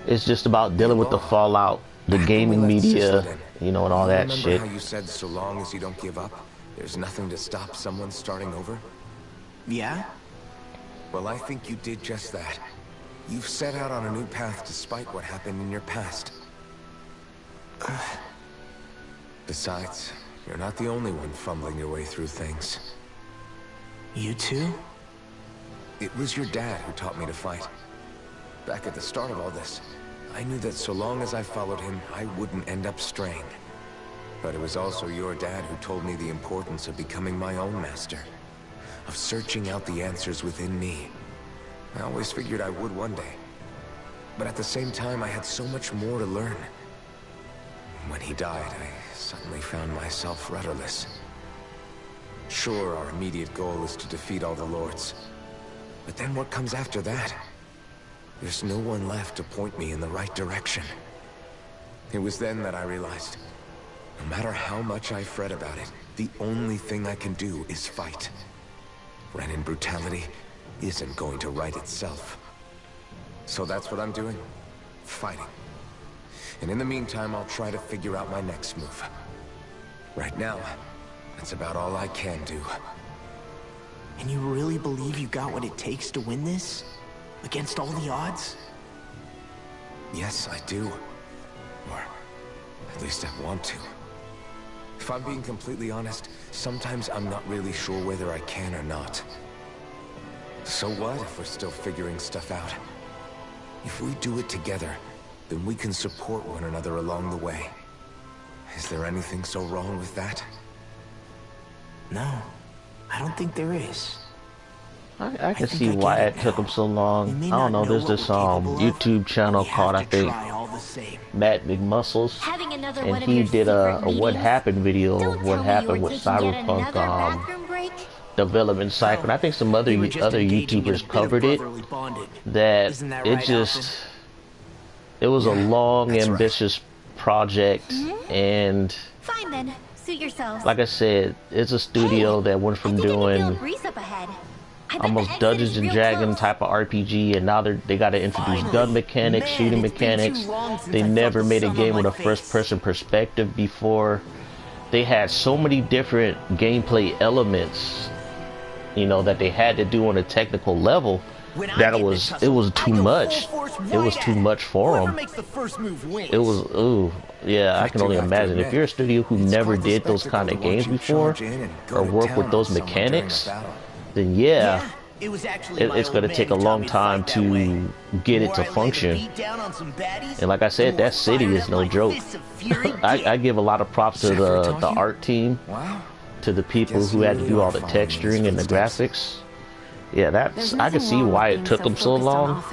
it's just about dealing with the fallout, the gaming media, you know, and all that shit. Remember how you said so long as you don't give up, there's nothing to stop someone starting over? Yeah? Well, I think you did just that. You've set out on a new path despite what happened in your past. Besides, you're not the only one fumbling your way through things. You too? It was your dad who taught me to fight. Back at the start of all this, I knew that so long as I followed him, I wouldn't end up straying. But it was also your dad who told me the importance of becoming my own master, of searching out the answers within me. I always figured I would one day. But at the same time, I had so much more to learn. When he died, I suddenly found myself rudderless. Sure, our immediate goal is to defeat all the lords. But then what comes after that? There's no one left to point me in the right direction. It was then that I realized No matter how much I fret about it, the only thing I can do is fight. Renin brutality isn't going to right itself. So that's what I'm doing. Fighting. And in the meantime, I'll try to figure out my next move. Right now, that's about all I can do. And you really believe you got what it takes to win this? Against all the odds? Yes, I do. Or at least I want to. If I'm being completely honest, sometimes I'm not really sure whether I can or not. So what if we're still figuring stuff out? If we do it together, then we can support one another along the way. Is there anything so wrong with that? No, I don't think there is. I can see why it took him so long. I don't know, there's this YouTube channel called, I think, Matt McMuscles, and he did a What Happened video of what happened with Cyberpunk development cycle. And I think some other YouTubers covered it, that it was a long, ambitious project, and Fine then, suit yourselves. like I said, it's a studio that went from doing almost Dungeons and Dragons type of RPG, and now they got to introduce gun mechanics, shooting mechanics. They never made a game with a first-person perspective before. They had so many different gameplay elements, you know, that they had to do on a technical level, that it was too much. It was too much for them. It was, ooh, yeah, I can only imagine. If you're a studio who never did those kind of games before, or work with those mechanics, then yeah, it's going to take a long time to get it to function. And like I said, that city is no joke. I give a lot of props to the art team, to the people who had to do all the texturing and the graphics. Yeah, I can see why it took them so long.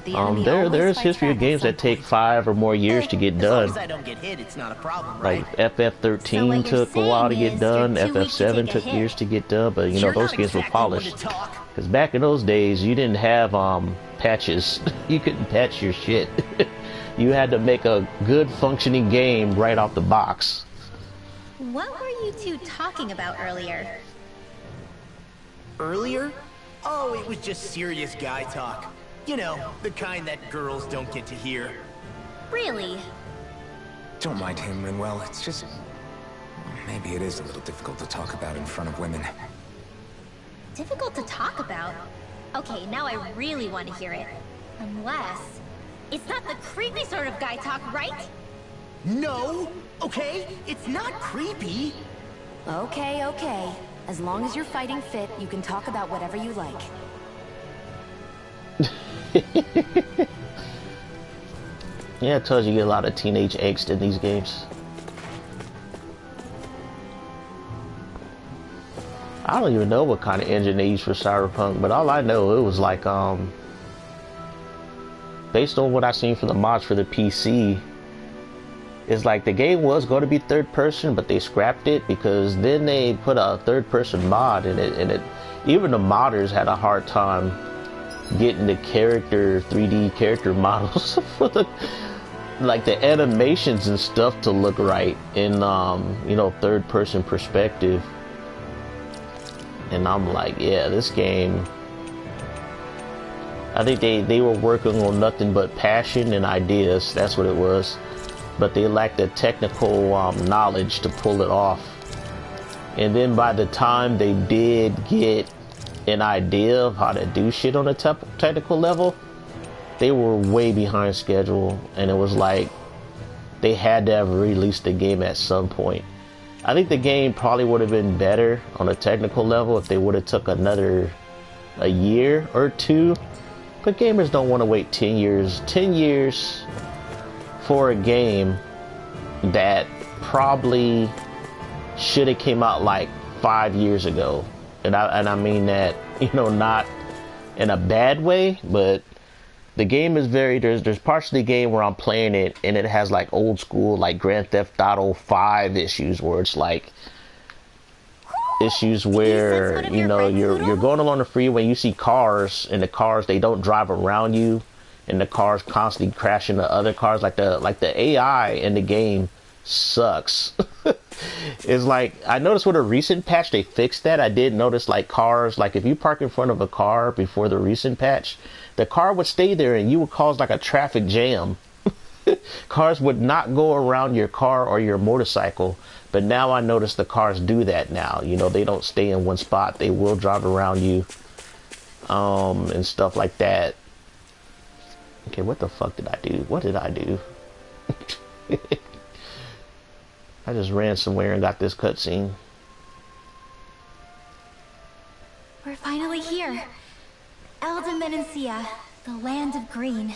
There is history of games that take 5 or more years to get done. Like FF13 took a while to get done, FF7 took years to get done, but you know, those games were polished. Because back in those days, you didn't have patches. You couldn't patch your shit. You had to make a good functioning game right off the box. What were you two talking about earlier? Earlier? Oh, it was just serious guy talk. You know, the kind that girls don't get to hear. Really? Don't mind him, Rinwell. It's just... maybe it is a little difficult to talk about in front of women. Difficult to talk about? Okay, now I really want to hear it. Unless... it's not the creepy sort of guy talk, right? No! Okay? It's not creepy! Okay, okay. As long as you're fighting fit, you can talk about whatever you like. Yeah, it tells you get a lot of teenage angst in these games. I don't even know what kind of engine they use for Cyberpunk, but all I know, it was like, based on what I've seen for the mods for the PC, it's like the game was going to be third person, but they scrapped it because then they put a third person mod in it, and even the modders had a hard time getting the 3D character models for the animations and stuff to look right in you know, third person perspective. And I'm like, yeah, this game, I think they were working on nothing but passion and ideas. That's what it was, but they lacked the technical knowledge to pull it off. And then by the time they did get an idea of how to do shit on a technical level, they were way behind schedule, and it was like they had to have released the game at some point. I think the game probably would have been better on a technical level if they would have took a year or two, but gamers don't want to wait 10 years for a game that probably should have came out like 5 years ago. And I mean that, you know, not in a bad way, but the game is there's parts of the game where I'm playing it and it has like old school, like Grand Theft Auto 5 issues, where it's like issues where, you know, you're going along the freeway, you see cars, and the cars, they don't drive around you, and the cars constantly crash into other cars. Like the AI in the game sucks. It's like, I noticed with a recent patch they fixed that. I did notice like cars, like if you park in front of a car before the recent patch, the car would stay there and you would cause like a traffic jam. Cars would not go around your car or your motorcycle, but now I notice the cars do that now. You know, they don't stay in one spot. They will drive around you, and stuff like that. Okay, what the fuck did I do? What did I do? I just ran somewhere and got this cutscene. We're finally here. Elda Menancia, the land of green.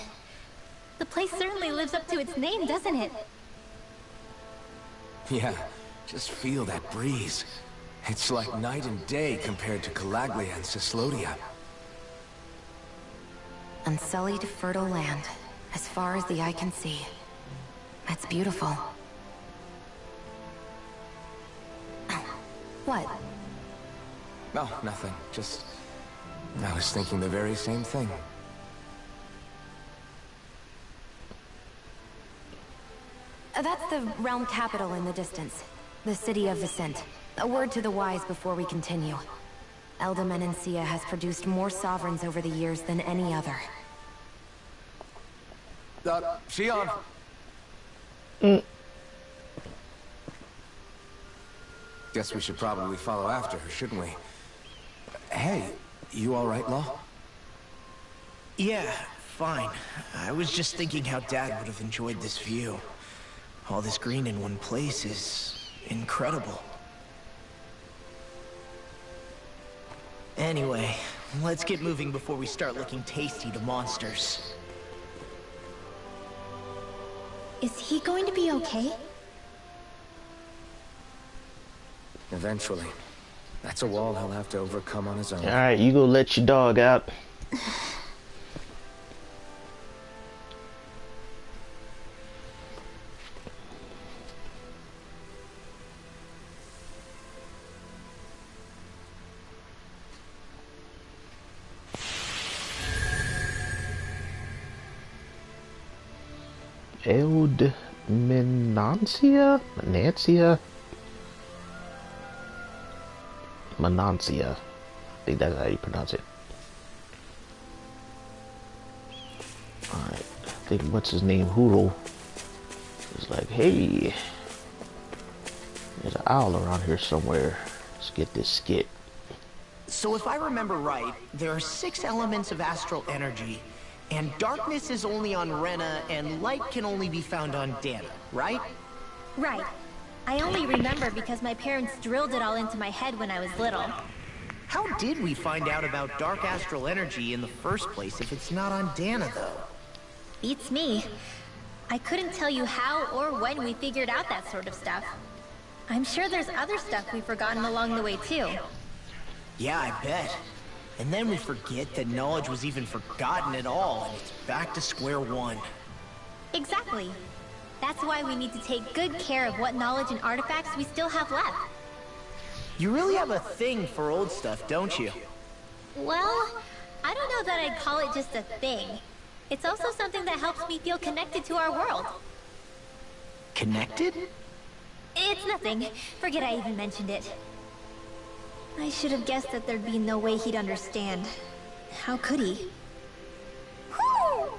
The place certainly lives up to its name, doesn't it? Yeah, just feel that breeze. It's like night and day compared to Calaglia and Cyslodia. Unsullied, fertile land, as far as the eye can see. That's beautiful. What? No, nothing. Just... I was thinking the very same thing. That's the realm capital in the distance. The city of Vicent. A word to the wise before we continue. Elda Menancia has produced more sovereigns over the years than any other. Shionne! Guess we should probably follow after her, shouldn't we? Hey, you alright, Law? Yeah, fine. I was just thinking how Dad would have enjoyed this view. All this green in one place is incredible. Anyway, let's get moving before we start looking tasty to monsters. Is he going to be okay? Eventually. That's a wall he'll have to overcome on his own. Alright, you go let your dog out. Elda Menancia? Menancia. I think that's how you pronounce it. Alright. I think, what's his name? Hootle. He's like, hey, there's an owl around here somewhere. Let's get this skit. So if I remember right, there are 6 elements of astral energy, and darkness is only on Rena, and light can only be found on Dana, right? Right. I only remember because my parents drilled it all into my head when I was little. How did we find out about dark astral energy in the first place if it's not on Dana, though? Beats me. I couldn't tell you how or when we figured out that sort of stuff. I'm sure there's other stuff we've forgotten along the way, too. Yeah, I bet. And then we forget that knowledge was even forgotten at all, and it's back to square one. Exactly. That's why we need to take good care of what knowledge and artifacts we still have left. You really have a thing for old stuff, don't you? Well, I don't know that I'd call it just a thing. It's also something that helps me feel connected to our world. Connected? It's nothing. Forget I even mentioned it. I should have guessed that there'd be no way he'd understand. How could he? Whew!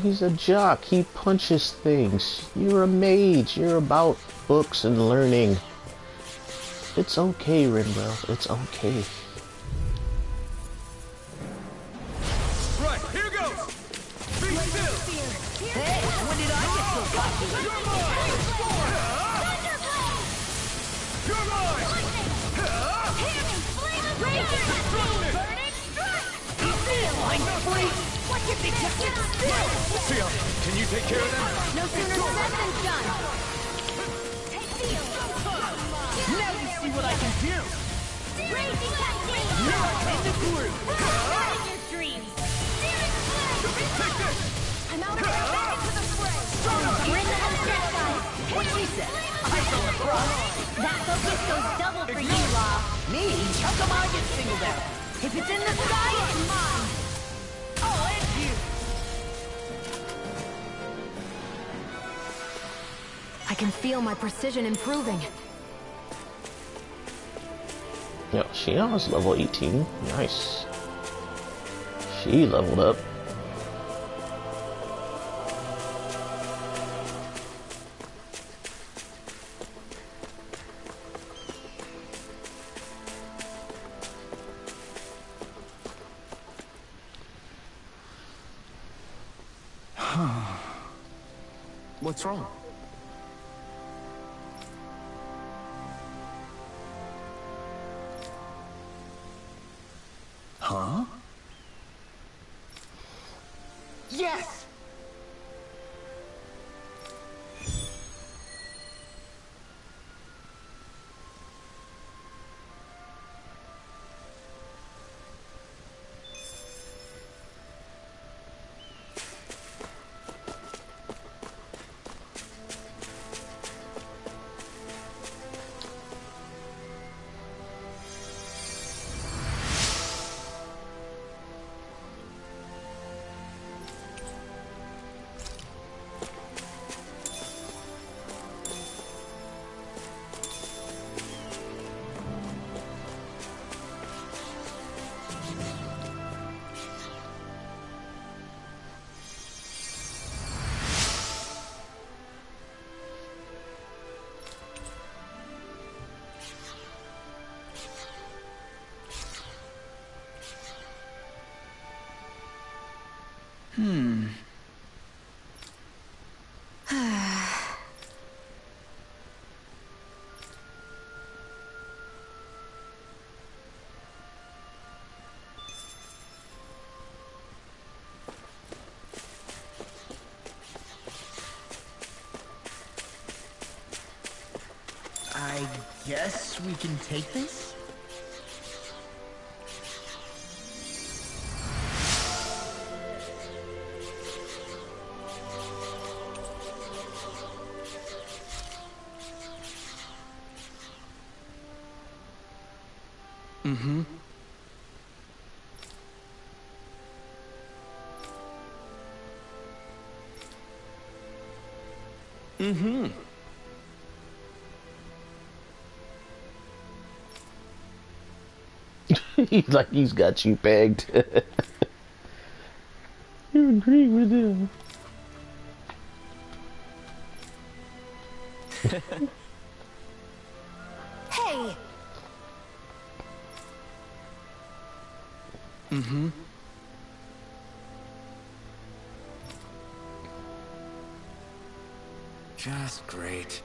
He's a jock. He punches things. You're a mage. You're about books and learning. It's okay, Rinwell. It's okay. Right, here goes! Be still! Hey, when did I get so cocky? You're mine! You're mine! What can they just sit still? Shionne, can you take care of them? No sooner said than done. Now you see what I can do! Raging lightning! In the group! What your dreams? Take this! I'm out of here. Back into the fray. Bring the stress guys. What she said? I felt the cross. That focus goes double for you, Law. Me? How come I get singled out? If it's in the sky, it's mine. Oh, and you! I can feel my precision improving. Yo, Shionne's level 18. Nice. She leveled up. What's wrong? Huh? Yes! I guess we can take this? Mm-hmm. Mm-hmm. He's like he's got you pegged. You agree with him. Hey! Mm-hmm. Just great.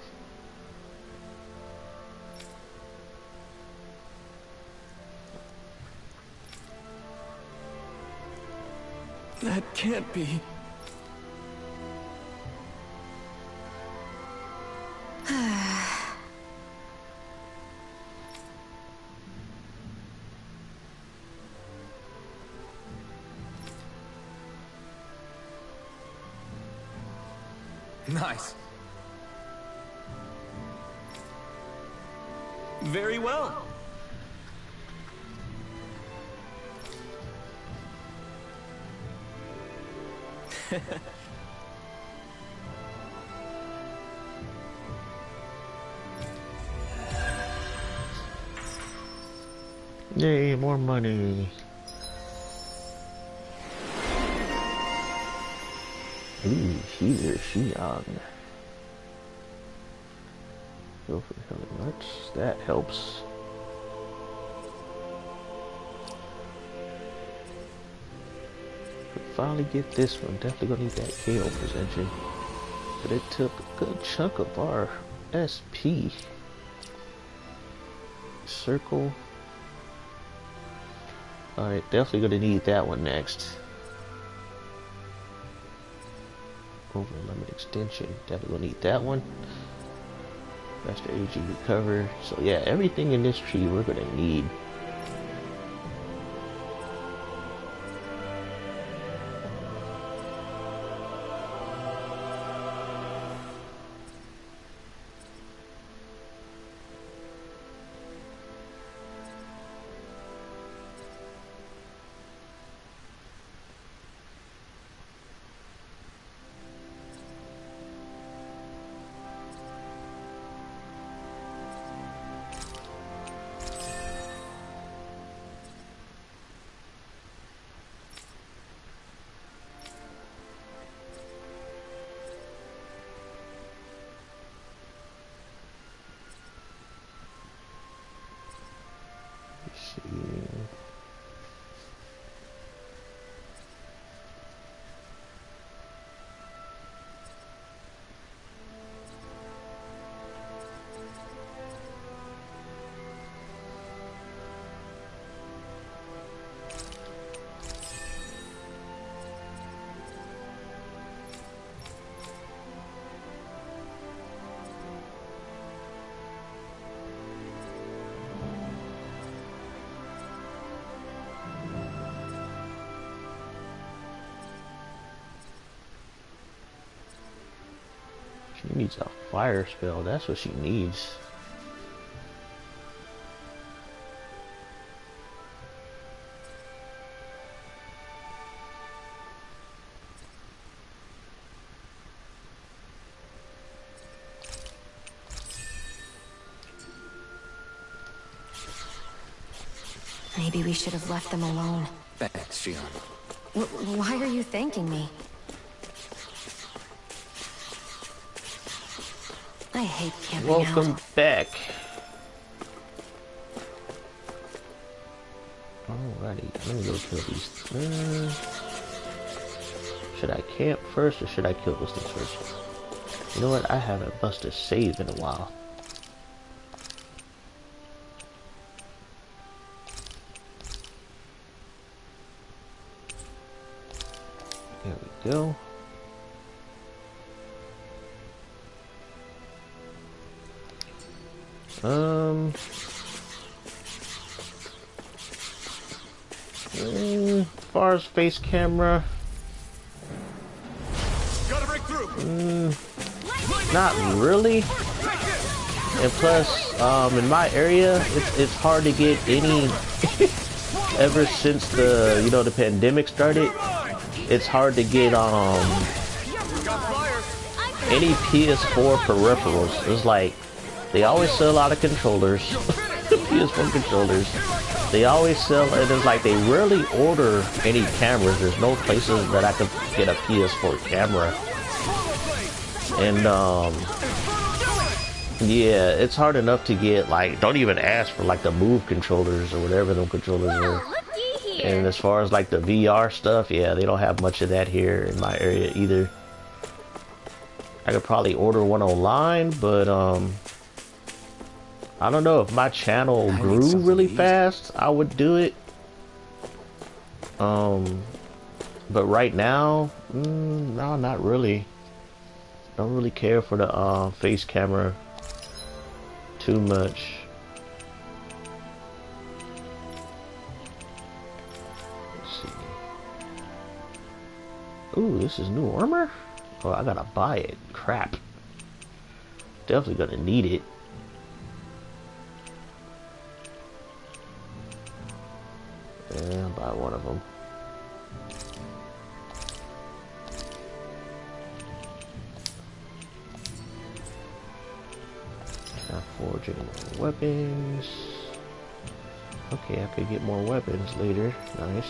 That can't be. Nice. Very well. Yay, more money. Ooh, she's Shion. Go for Helen much. That helps. Could finally get this one. Definitely gonna need that KO percentage. But it took a good chunk of our SP. Circle. Alright, definitely gonna need that one next. Over limit extension. Definitely gonna need that one. Faster AG recover. So yeah, everything in this tree we're gonna need. see. She needs a fire spell. That's what she needs. Maybe we should have left them alone. Thanks, Gianna. Why are you thanking me? I hate camping Welcome out. back. Alrighty, let me go kill these. Should I camp first or should I kill those things first? You know what? I haven't busted save in a while. There we go. As far as face camera, not really. And plus, in my area, it's hard to get any. Ever since the the pandemic started, it's hard to get any PS4 peripherals. It's like they always sell a lot of controllers, PS4 controllers. They always sell, and it's like they rarely order any cameras. There's no places that I could get a PS4 camera. And yeah, it's hard enough to get, like, don't even ask for like the Move controllers or whatever them controllers are. And as far as like the VR stuff, yeah, they don't have much of that here in my area either. I could probably order one online, but I don't know, if my channel grew really fast, I would do it. But right now, no, not really. Don't really care for the face camera too much. Let's see. Ooh, this is new armor? Oh, I gotta buy it. Crap. Definitely gonna need it. Yeah, I'll buy one of them. Not forging more weapons. Okay, I could get more weapons later. Nice.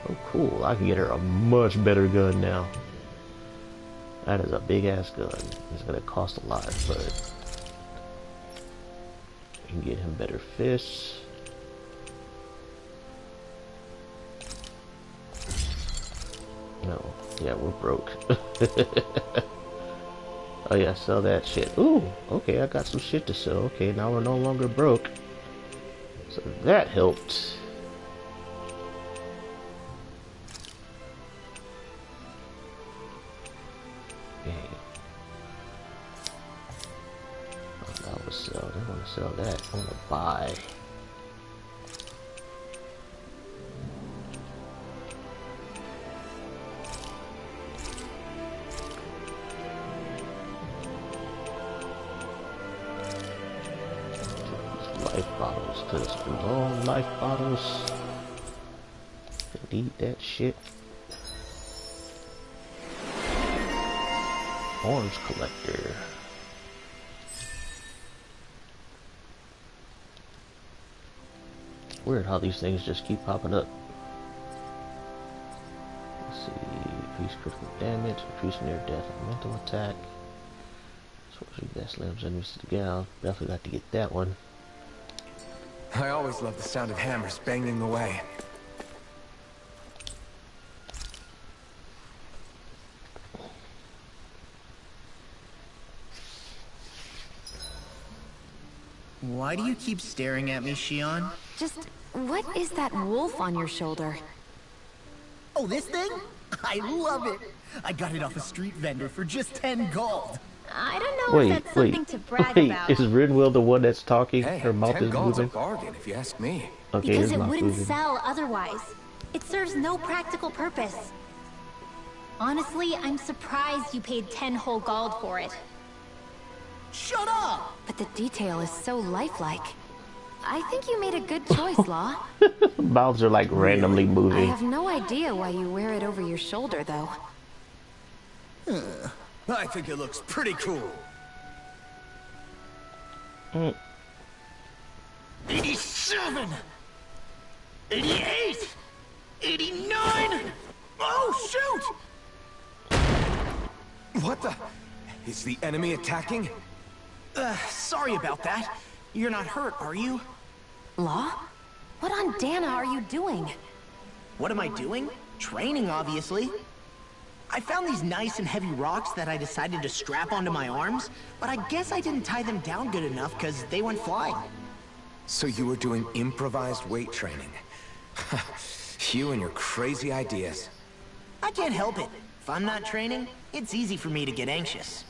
Oh, cool. I can get her a much better gun now. That is a big ass gun. It's gonna cost a lot, but I can get him better fists. No. Yeah, we're broke. Oh yeah, sell that shit. Ooh, okay, I got some shit to sell. Okay, now we're no longer broke. So that helped. Okay. Oh, that was sell. I don't want to sell that. I want to buy. Life bottles, cause long life bottles. Need that shit. Orange collector. Weird how these things just keep popping up. Let's see. Increase critical damage, increase near death and mental attack. So that slams enemies to the ground. Definitely got to get that one. I always love the sound of hammers banging away. Why do you keep staring at me, Shion? Just, what is that wolf on your shoulder? Oh, this thing? I love it! I got it off a street vendor for just 10 gold. I don't know if that's something to brag wait. about. Is Rinwell the one that's talking? Hey, Her mouth 10 is gold's moving. a bargain, if you ask me. Okay, Because his it mouth wouldn't moving. sell otherwise. It serves no practical purpose. Honestly, I'm surprised you paid 10 whole gold for it. Shut up! But the detail is so lifelike. I think you made a good choice, Law. Mouths are like randomly I moving. have no idea why you wear it over your shoulder, though. I think it looks pretty cool. 87! 88! 89! Oh, shoot! What the? Is the enemy attacking? Sorry about that. You're not hurt, are you? Law? What on Dana are you doing? What am I doing? Training, obviously. I found these nice and heavy rocks that I decided to strap onto my arms, but I guess I didn't tie them down good enough because they went flying. So you were doing improvised weight training. You and your crazy ideas. I can't help it. If I'm not training, it's easy for me to get anxious.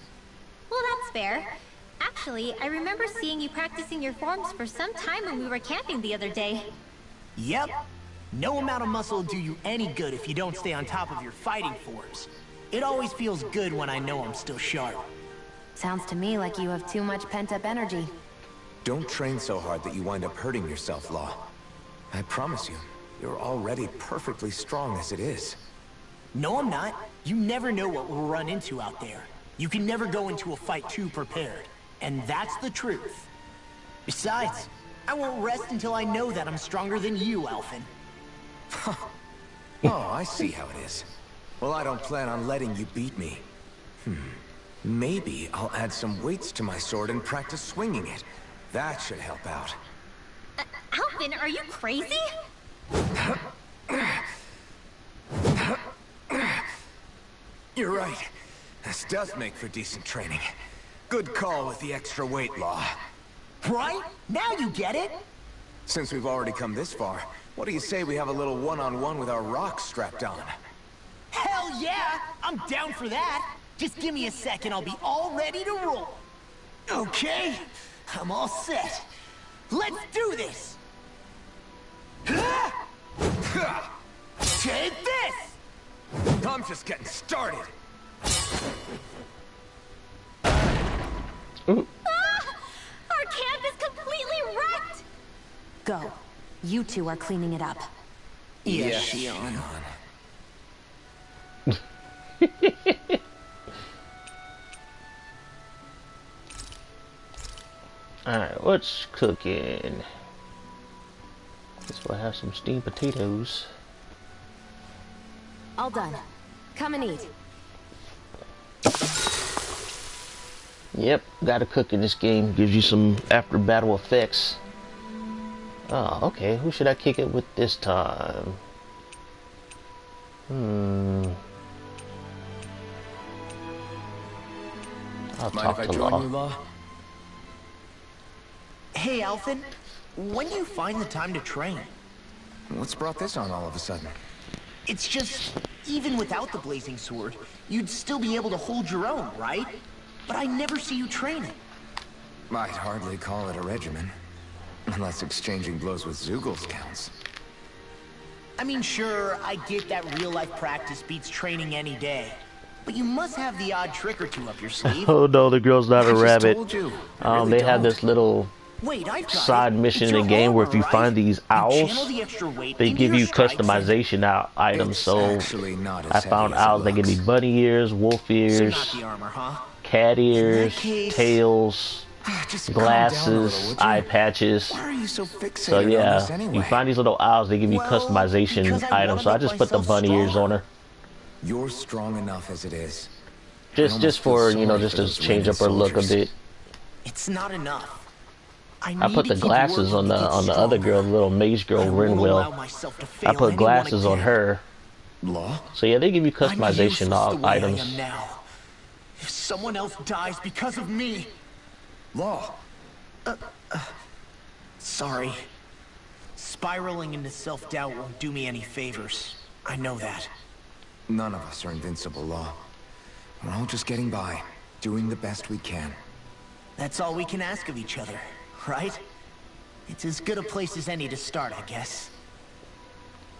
Well, that's fair. Actually, I remember seeing you practicing your forms for some time when we were camping the other day. Yep. No amount of muscle will do you any good if you don't stay on top of your fighting forms. It always feels good when I know I'm still sharp. Sounds to me like you have too much pent-up energy. Don't train so hard that you wind up hurting yourself, Law. I promise you, you're already perfectly strong as it is. No, I'm not. You never know what we'll run into out there. You can never go into a fight too prepared. And that's the truth. Besides, I won't rest until I know that I'm stronger than you, Alphen. Oh, I see how it is. Well, I don't plan on letting you beat me. Maybe I'll add some weights to my sword and practice swinging it. That should help out. Alvin, are you crazy? You're right. This does make for decent training. Good call with the extra weight, Law. Right? Now you get it? Since we've already come this far, what do you say we have a little one-on-one with our rocks strapped on? Hell yeah! I'm down for that! Just give me a second, I'll be all ready to roll. Okay, I'm all set. Let's do this! Take this! I'm just getting started. Ah! Our camp is completely wrecked! Go. You two are cleaning it up. Yes, Shion. Alright, what's cooking? Guess we'll have some steamed potatoes. All done. Come and eat. Yep, gotta cook in this game. Gives you some after battle effects. Oh, okay. Who should I kick it with this time? I'll Mind talk if I to join Law. you, Law? Hey, Alphen. When do you find the time to train? What's brought this on all of a sudden? It's just, even without the blazing sword, you'd still be able to hold your own, right? But I never see you training. I'd hardly call it a regimen. Unless exchanging blows with Zeugles counts. I mean, sure, I get that real-life practice beats training any day. But you must have the odd trick or two up your sleeve. Oh no, the girl's not a I just rabbit. told you. I really They have don't. this little Wait, I've got side it. mission It's in your the game where if armor, you right? find these You owls, channel the extra weight they into give your you strikes and- customization items. It's So actually not as I found heavy as it owls that give me looks. bunny ears, wolf So ears, not the armor, huh? cat ears, case- tails, Just calm down a little, glasses, would you? eye patches. Why are you so fixated So on this yeah, anyway? you find these little owls, they give you Well, customization because I items. wanna So I make just put the myself bunny ears on stronger. her. You're strong enough as it is. Just almost for, feel you know, sorry just for to those change Renan up her look a soldiers. bit. It's not enough. I put the glasses on the other girl, the little mage girl, Rinwell. I put glasses on her. Law? So yeah, they give you customization items. If someone else dies because of me. Law? Sorry. Spiraling into self-doubt won't do me any favors. I know that. None of us are invincible, Law. We're all just getting by, doing the best we can. That's all we can ask of each other, right? It's as good a place as any to start, I guess.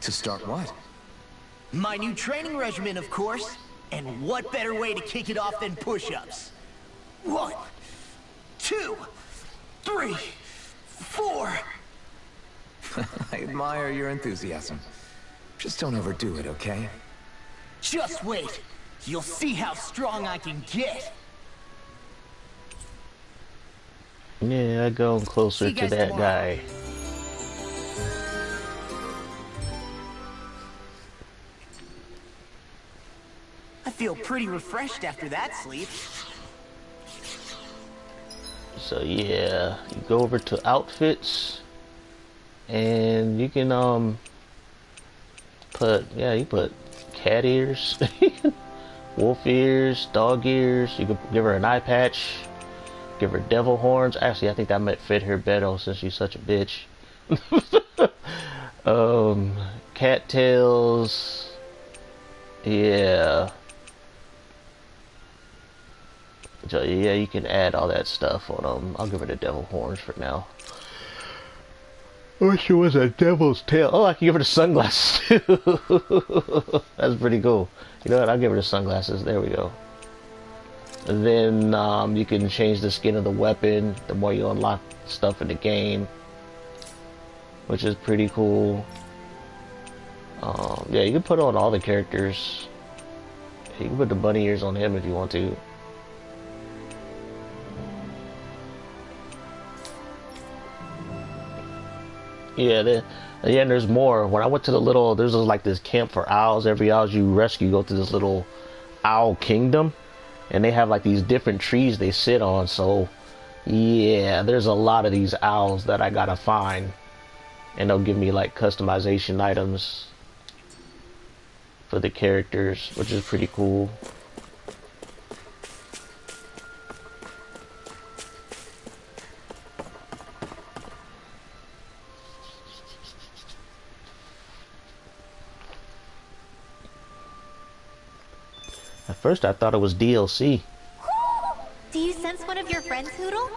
To start what? My new training regimen, of course. And what better way to kick it off than push-ups? 1, 2, 3, 4. I admire your enthusiasm. Just don't overdo it, okay? Just wait. You'll see how strong I can get. Yeah, I go closer to that guy. I feel pretty refreshed after that sleep. So yeah, you go over to outfits, and you can you put cat ears, wolf ears, dog ears. You could give her an eye patch, give her devil horns. Actually, I think that might fit her better since she's such a bitch. Cat tails. Yeah. So yeah, you can add all that stuff on them. I'll give her the devil horns for now. I wish it was a devil's tail. Oh, I can give her the sunglasses too. That's pretty cool. You know what? I'll give her the sunglasses. There we go. And then you can change the skin of the weapon the more you unlock stuff in the game, which is pretty cool. Yeah, you can put on all the characters. You can put the bunny ears on him if you want to. Yeah, and there's more. When I went to the little, there's like this camp for owls. Every owl you rescue, you go to this little owl kingdom, and they have like these different trees they sit on. So yeah, there's a lot of these owls that I gotta find, and they'll give me like customization items for the characters, which is pretty cool. At first I thought it was DLC. Do you sense one of your friends, Hootle?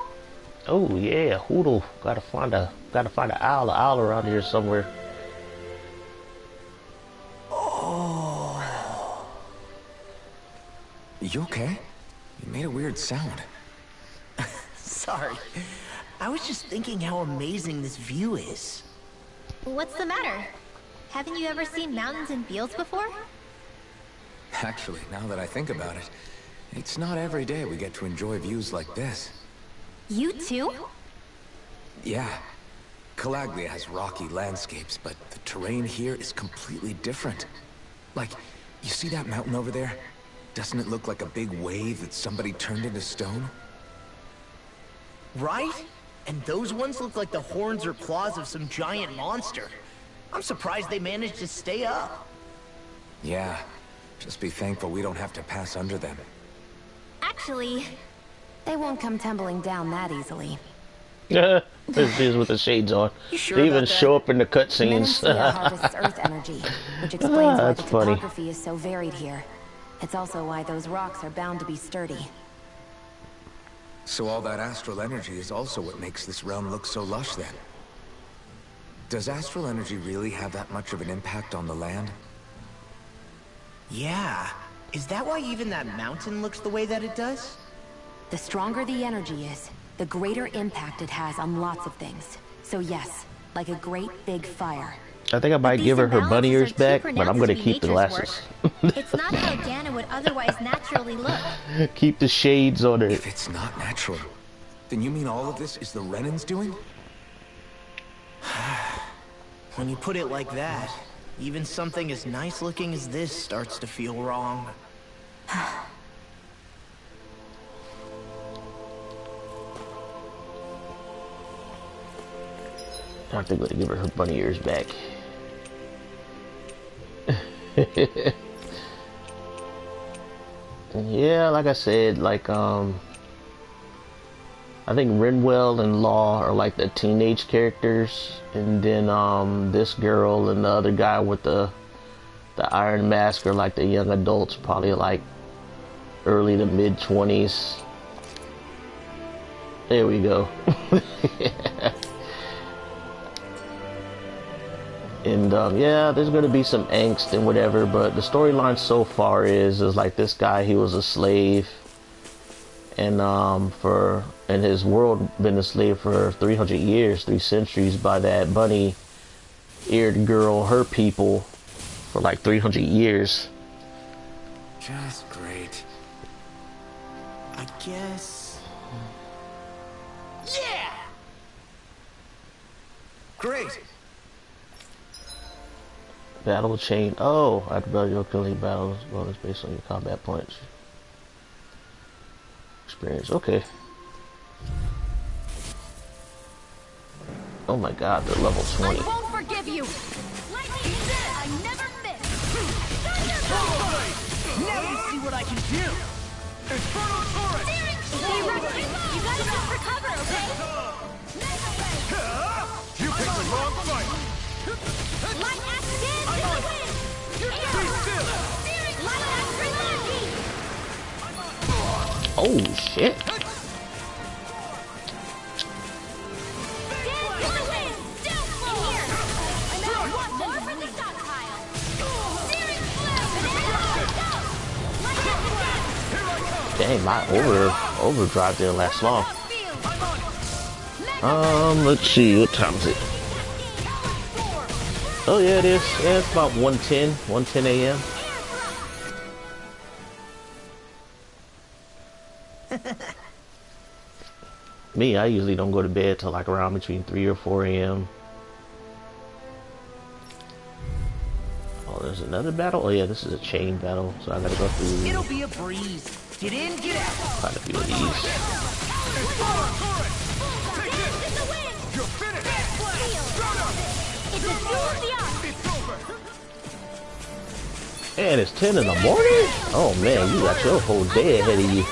Oh yeah, Hootle. Gotta find an owl around here somewhere. Oh. You okay? You made a weird sound. Sorry. I was just thinking how amazing this view is. What's the matter? Haven't you ever seen mountains and fields before? Actually, now that I think about it, it's not every day we get to enjoy views like this. You too? Yeah. Calaglia has rocky landscapes, but the terrain here is completely different. Like, you see that mountain over there? Doesn't it look like a big wave that somebody turned into stone? Right? And those ones look like the horns or claws of some giant monster. I'm surprised they managed to stay up. Yeah. Just be thankful we don't have to pass under them. Actually, They won't come tumbling down that easily. This is with the shades on. Sure They even about show up in the cutscenes. Menancia harvests earth energy, which explains why the That's funny. topography is so varied here. It's also why those rocks are bound to be sturdy. So all that astral energy is also what makes this realm look so lush then. Does astral energy really have that much of an impact on the land? Yeah. Is that why even that mountain looks the way that it does? The stronger the energy is, the greater impact it has on lots of things. So yes, like a great big fire. I think I might these give her her bunny imbalances ears are too back, but I'm pronounced gonna to be keep the nature's glasses. It's not how Dana would otherwise naturally look. Keep the shades on it. If it's not natural, then you mean all of this is the Renans doing? When you put it like that, even something as nice looking as this starts to feel wrong. I think I'm gonna give her bunny ears back. Yeah, like I said, like I think Renwell and Law are like the teenage characters, and then this girl and the other guy with the iron mask are like the young adults, probably like early to mid 20s. There we go. And yeah, there's gonna be some angst and whatever, but the storyline so far is like this guy, he was a slave, and his world been a slave for 300 years, 3 centuries by that bunny-eared girl, her people, for like 300 years. Just great. I guess. Yeah! Great! Battle chain. Oh, after your killing battles, bonus based on your combat points. Experience. Okay. Oh my god, they're level 20. I won't forgive you. Lightning Zed, I never miss. Now you see what I can do! Infernal Torrent! Stay rusty. You gotta jump for cover, okay? You picked the wrong fight! Light axe dance to the wind. Be still! Light axe relenting. Oh shit. Dance to the wind. Don't flow here. Want more from the stockpile? Searing blast. Light axe dance. Dang, my overdrive didn't last long. Let's see, what time is it? Oh yeah, it is. Yeah, it's about 1:10 a.m. Me, I usually don't go to bed till like around between 3 or 4 a.m. Oh, there's another battle? Oh yeah, this is a chain battle, so I gotta go through It'll be a breeze. Get in, get out. quite a few of these. You're finished! It's a duel of the arts. It's over! And it's 10 in the morning? Oh man, you got your whole day ahead of you.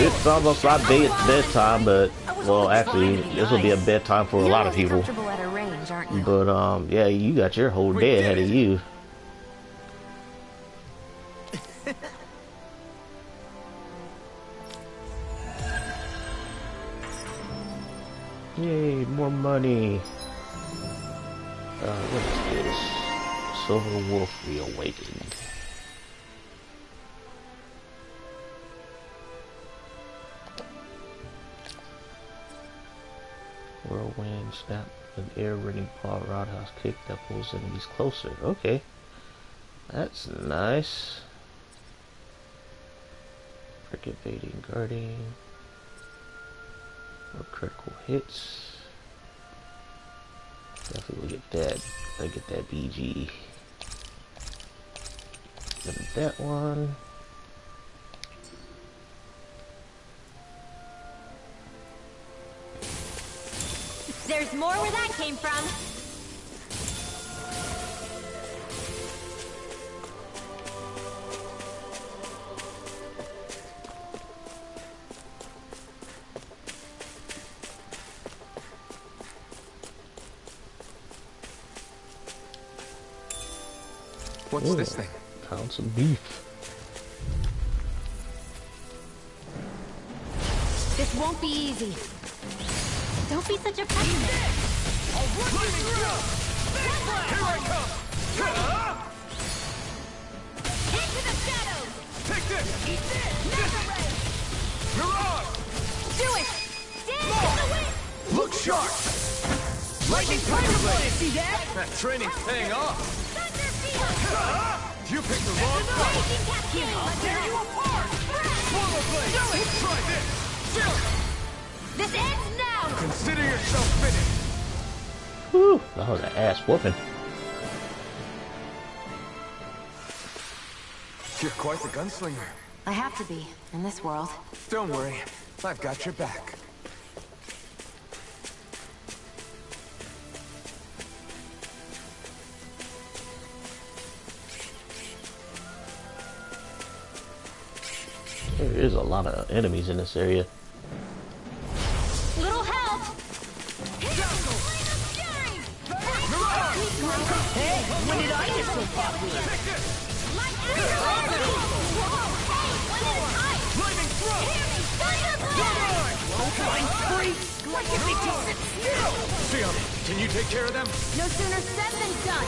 It's almost like bedtime, but, well, actually, this will be a bedtime for a lot of people. Comfortable at a range, aren't you? But, yeah, you got your whole day ahead of you. Yay, more money. What is this? Silver Wolf Reawakened. Whirlwind, snap, an air-running paw, roundhouse kick that pulls enemies closer. Okay. That's nice. Prick evading, guarding. More critical hits. Definitely will get that. I get that BG. Give me that one. There's more where that came from. What's this thing? Found some beef. This won't be easy. Don't be such a pessimist. Here I come! Into the shadows. Take this! Eat this. Mirage. Mirage! Do it. Dance to the wind. Look sharp! Lightning Thunder Blade! See that? That training's paying off! Thunder field. You picked the wrong fight! Raging cascade. I'll tear you apart! Swallow blade! Try this! This ends now. Consider yourself finished! Whew, that was an ass whooping. You're quite the gunslinger. I have to be, in this world. Don't worry, I've got your back. There is a lot of enemies in this area. Little help! Hey, when did I get so popular? Can you take care of them? No sooner said than done.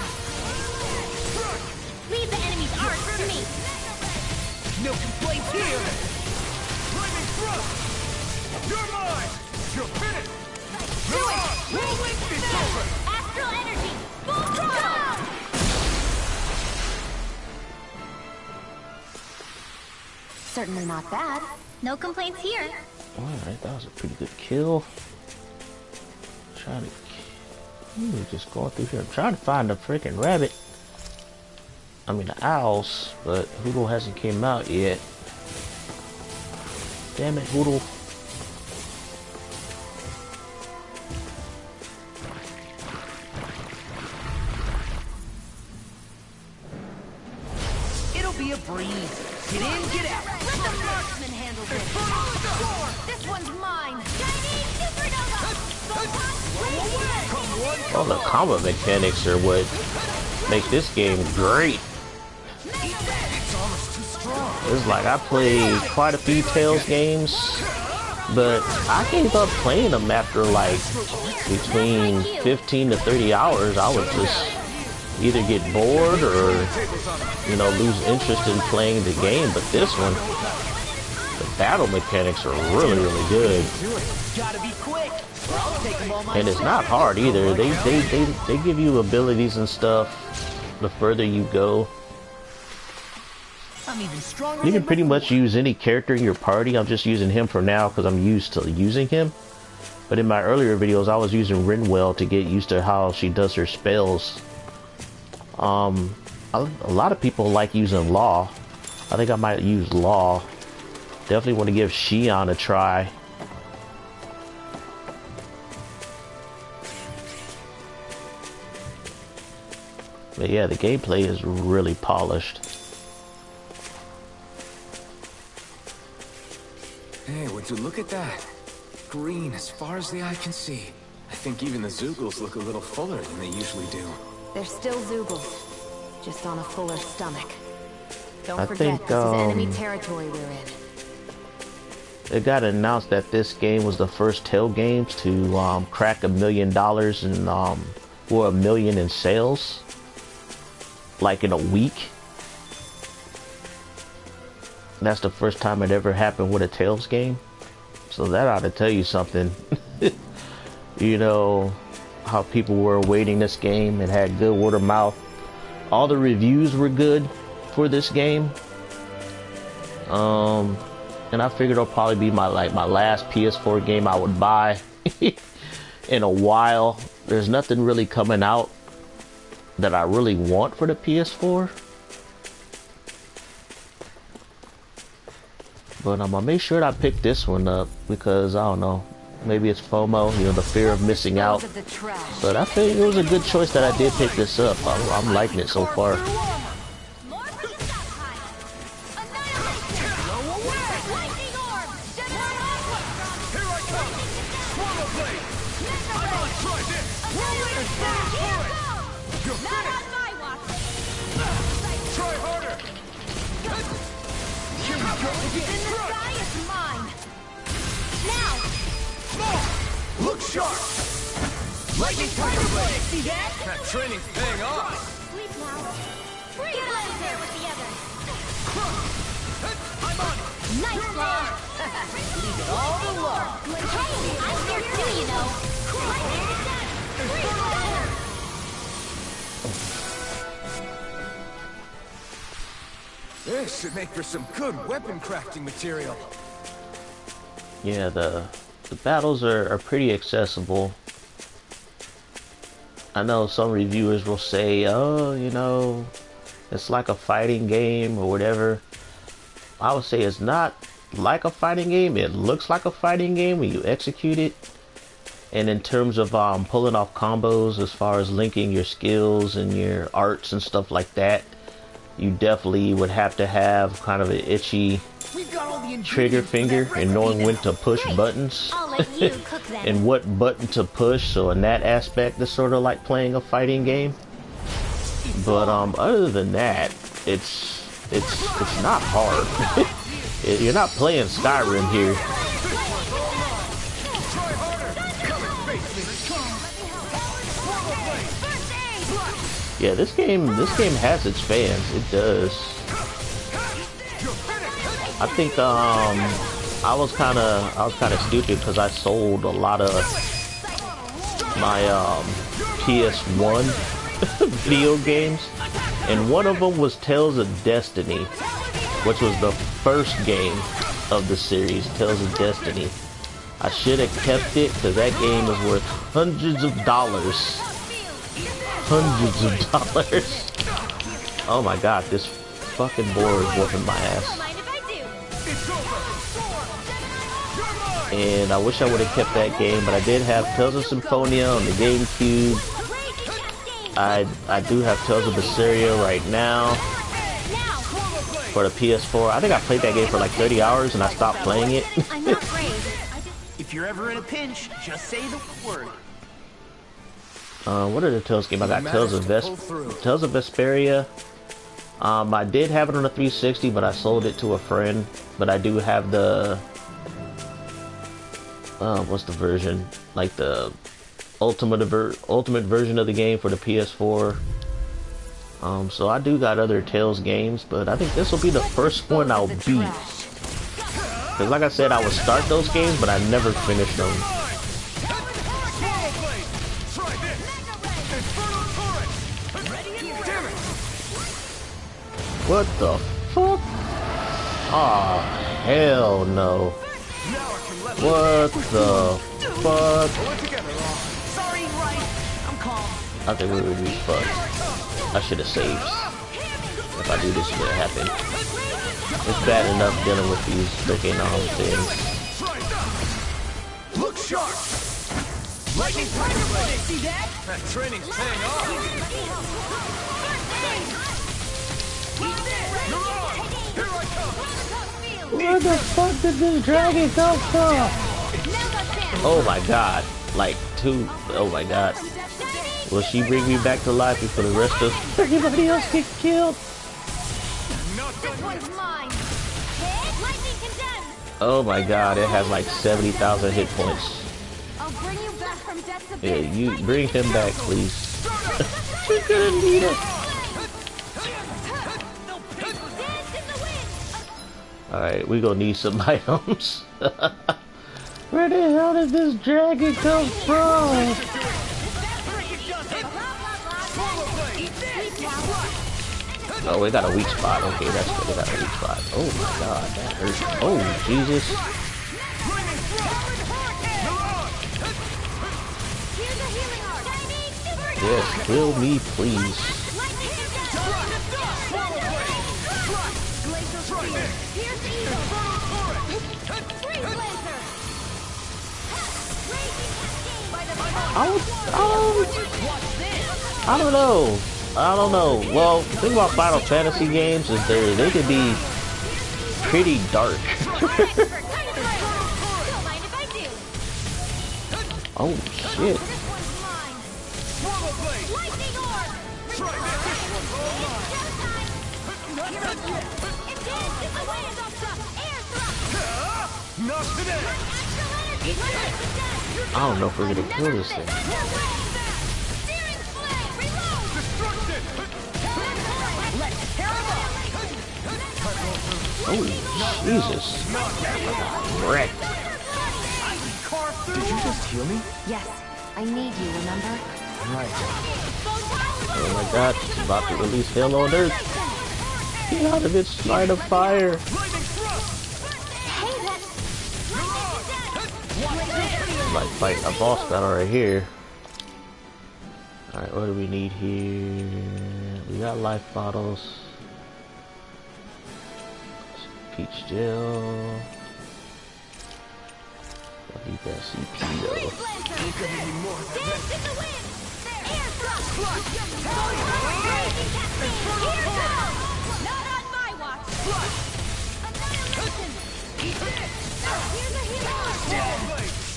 Leave the enemy's arts to me. No complaints here. Flaming thrust! You're mine! You're finished! Do it! Rolling Astral energy! Full throttle! Certainly not bad. No complaints here. Alright, that was a pretty good kill. Trying to... just going through here. I'm trying to find the freaking rabbit. I mean the owls, but Hootle hasn't came out yet. Damn it, Hootle. It'll be a breeze. Get in, get out. Let the marksman handle this. This one's mine. Chinese supernova. All the combat mechanics are what make this game great. It's like I played quite a few Tales games, but I gave up playing them after like between 15 to 30 hours. I would just either get bored or, you know, lose interest in playing the game. But this one, the battle mechanics are really, really good. Gotta be quick, or I'll take them all And it's not hard either. They give you abilities and stuff the further you go. I'm even stronger. You can pretty much use any character in your party. I'm just using him for now because I'm used to using him. But in my earlier videos, I was using Rinwell to get used to how she does her spells. A lot of people like using Law. I think I might use Law. Definitely want to give Xion a try. But yeah, the gameplay is really polished. Hey, would you look at that? Green as far as the eye can see. I think even the Zeugles look a little fuller than they usually do. They're still Zeugles, just on a fuller stomach. Don't I forget, think, this is enemy territory we're in. It got announced that this game was the first Tale games to crack $1 million in, or $1 million in sales, like in a week. That's the first time it ever happened with a Tales game. So that ought to tell you something. You know, how people were awaiting this game and had good word of mouth. All the reviews were good for this game. And I figured it'll probably be my last PS4 game I would buy in a while. There's nothing really coming out that I really want for the PS4. But I'm gonna make sure that I pick this one up because I don't know, maybe it's FOMO, you know, the fear of missing out. But I think it was a good choice that I did pick this up. I'm liking it so far. Look sharp! Lightning Tiger Blade! See that? That training's paying off! Sleep now. Free laser with the others. I'm on it! Nice law. Leave it all alone. Hey, I'm here too, you know. Free laser. This should make for some good weapon crafting material. Yeah, the battles are pretty accessible. I know some reviewers will say, oh, you know, it's like a fighting game or whatever. I would say it's not like a fighting game. It looks like a fighting game when you execute it. And in terms of pulling off combos, as far as linking your skills and your arts and stuff like that, you definitely would have to have kind of an itchy trigger finger and knowing when to push buttons I'll let you cook them. and what button to push. So in that aspect, it's sort of like playing a fighting game. But other than that, it's not hard. You're not playing Skyrim here. Yeah, this game has its fans. It does. I think I was kind of stupid because I sold a lot of my PS1 video games, and one of them was Tales of Destiny, which was the first game of the series, Tales of Destiny. I should have kept it because that game is worth hundreds of dollars. Hundreds of dollars. Oh my god, this fucking board is whooping my ass. And I wish I would have kept that game, but I did have Tales of Symphonia on the GameCube. I do have Tales of Berseria right now for the PS4. I think I played that game for like 30 hours and I stopped playing it. I'm not brave. If you're ever in a pinch, just say the word. What are the Tales games? I got Tales of Vesperia. I did have it on the 360, but I sold it to a friend. But I do have the what's the version? Like the ultimate version of the game for the PS4. So I do got other Tales games, but I think this will be the first one I'll beat. Because like I said, I would start those games, but I never finished them. What the fuck? Aw, hell no. What the fuck? Sorry, right. I'm calm. I think we would be fucked. I should have saved. If I do this, it would happen. It's bad enough dealing with these freaking things. Look sharp! Lightning blade! See that? That training's paying off! Here I come! Where the fuck did this dragon come from? Oh my god. Like two. Oh my god. Will she bring me back to life before the rest of everybody else get killed? Oh my god, it has like 70,000 hit points. I'll bring you back from death to Yeah, you bring him back, please. She's gonna need it. Alright, we gonna need some items. Where the hell did this dragon come from? Oh, we got a weak spot. Okay, that's good. We got a weak spot. Oh my god, that hurt. Oh, Jesus. Yes, kill me, please. I don't know. I don't know. Well, the thing about Final Fantasy games is they can be pretty dark. Oh shit. I don't know if we're gonna kill this thing. Oh, Jesus. Wreck. Did you just heal me? Yes, I need you, remember? Right. Oh my god, it's about to release hell on earth. Get out of its line of fire. Like fighting a boss battle right here. Alright, what do we need here? We got life bottles. Peach gel. I need that CP though.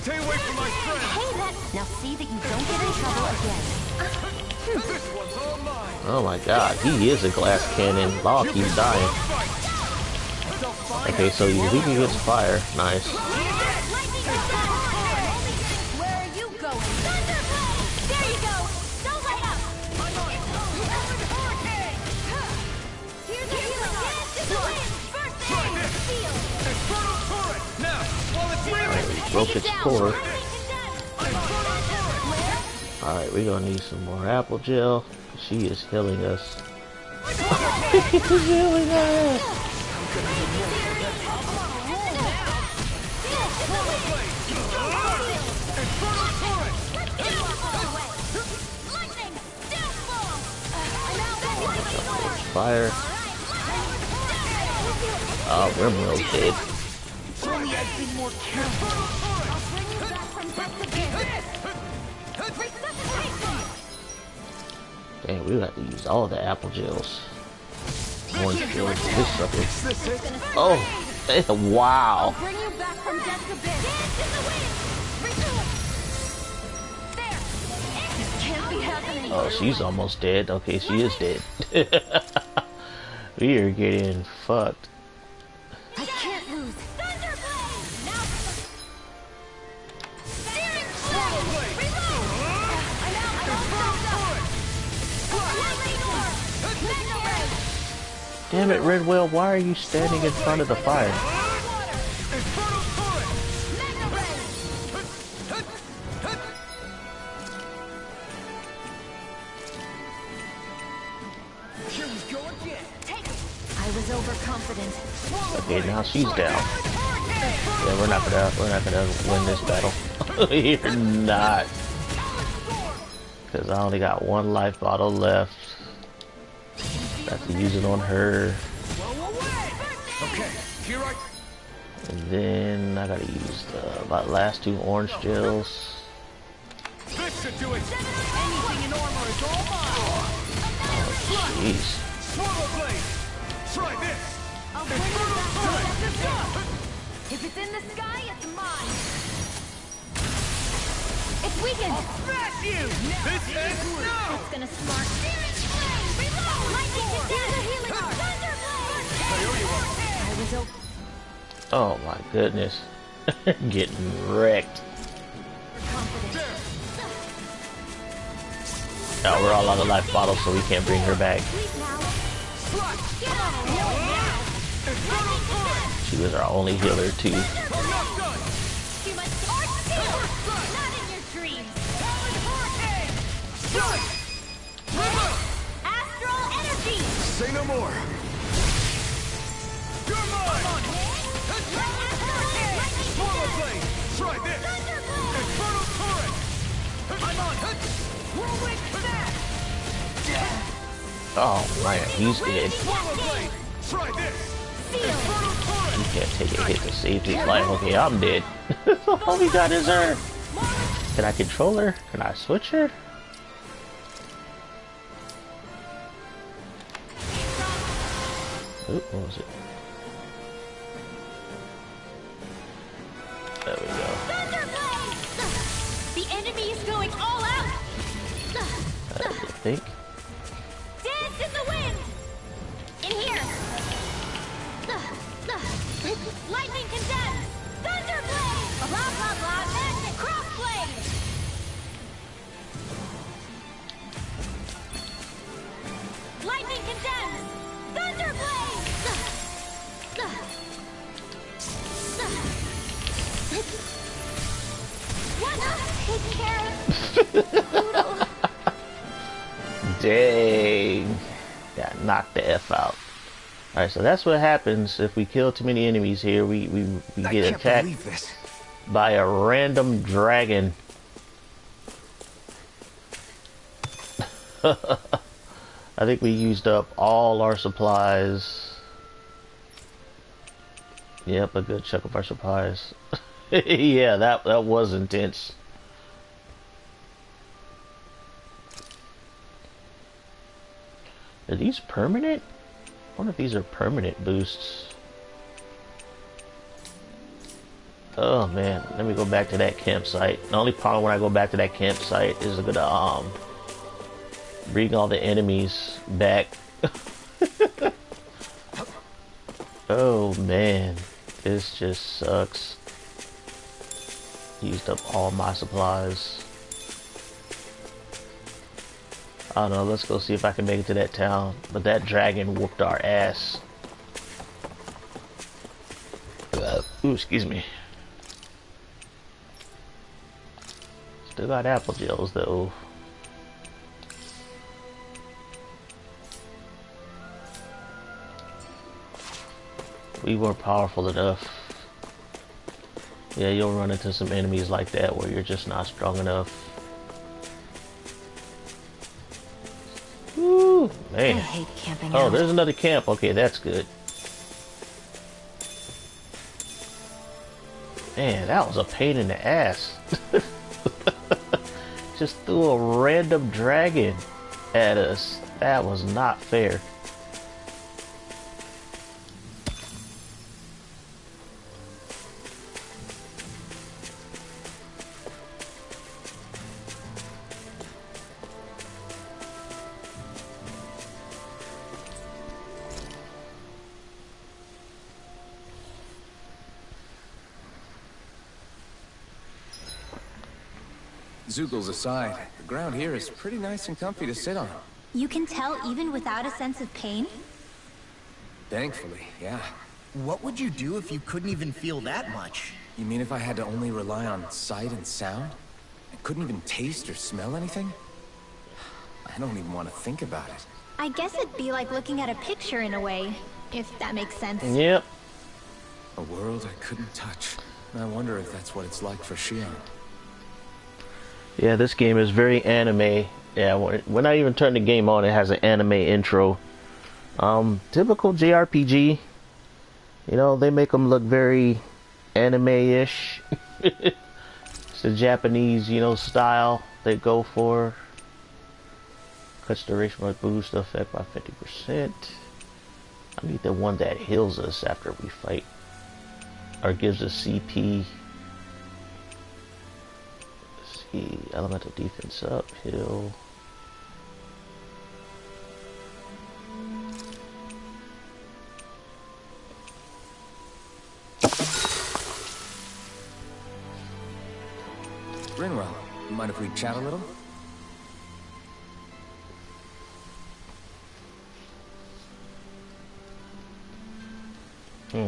Stay away from my friend! Hey, that. Now see that you don't get in trouble again. This one's all mine! Oh my god, he is a glass cannon. Law keeps dying. Okay, so he's weak against fire. Nice. Where are you going? Thunderblade! There you go! Don't let up! Here's a healing dance to the wind! First aid! Field! Infernal turret! Now, while it's Alright, we broke its core. Alright, we're gonna need some more apple gel. She is healing us. She's healing us! Fire. Oh, Rimworld's dead. Only I'd been more careful. I'll bring you back from death again. Dang, we would have to use all the apple gels. Orange gels, this sucker. Oh, wow. Bring you back from death to bed. Dance in the wind. There. This can't be happening. Oh, she's almost dead. Okay, she is dead. We are getting fucked. I can't lose. Thunderblade! Now. Searing blade! Reload! I'm out. Lightning orb! Mega ray! Damn it, Redwell, why are you standing in front of the fire? Infernal turret! Mega ray! Here we go again. Take it! I was overconfident. Okay, now she's down. Yeah, we're not gonna win this battle. You're not. Because I only got one life bottle left. Have to use it on her. Okay, here I... And then I gotta use the last two orange gels. This should do it! Anything in armor is all mine. Jeez. Swallow blade! Try this! I'll bring you back from death to bed. If it's in the sky, it's mine. It's weakened. Smash you! This ends now! It's gonna smart. Searing flame! Reload! Lightning container! Healing arm! Thunderblade! I was Oh my goodness. Getting wrecked. overconfident. Now we're all out of life bottles, so we can't bring her back. Sleep now. Get on a roll now. Lightning container! She was our only healer too. Too much art steel! Not in your dreams! Astral energy! Say no more! You're mine! Swallow blade! Try this! Infernal turret! I'm on! Whirlwind smash! Oh man, he's dead. Swallow blade! Try this! Infernal You turret! can't take a hit to save his life. Okay, I'm dead. All we got is her. Can I control her? Can I switch her? Oop, what was it? There we go. Thunderblade! The enemy is going all out! I think. Dance in the wind! In here! Lightning condemned! Thunderblade! Blah blah blah! Magic crossblade! Lightning condemned! Thunderblade! What? Take care of Poodle. Dang. Got knocked the F out. Alright, so that's what happens if we kill too many enemies here. We I get can't attacked believe this. by a random dragon. I think we used up all our supplies. Yep, a good chunk of our supplies. Yeah, that was intense. Are these permanent? I wonder if these are permanent boosts. Oh man, let me go back to that campsite. The only problem when I go back to that campsite is I'm gonna bring all the enemies back. Oh man, this just sucks. Used up all my supplies. I don't know, let's go see if I can make it to that town. But that dragon whooped our ass. Ooh, excuse me. Still got apple gels though. We were powerful enough. Yeah, you'll run into some enemies like that where you're just not strong enough. Woo, man. I hate camping Oh, out. there's another camp. Okay, that's good. Man, that was a pain in the ass. Just threw a random dragon at us. That was not fair. Zoogles aside, the ground here is pretty nice and comfy to sit on. You can tell even without a sense of pain? Thankfully, yeah. What would you do if you couldn't even feel that much? You mean if I had to only rely on sight and sound? I couldn't even taste or smell anything? I don't even want to think about it. I guess it'd be like looking at a picture in a way, if that makes sense. Yep. A world I couldn't touch. I wonder if that's what it's like for Shion. Yeah, this game is very anime. Yeah, when I even turn the game on, it has an anime intro. Typical JRPG. You know, they make them look very anime-ish. It's the Japanese, you know, style they go for. Cuts duration by boost effect by 50%. I need the one that heals us after we fight. Or gives us CP. Elemental defense up, heal. Rinwell, mind if we chat a little?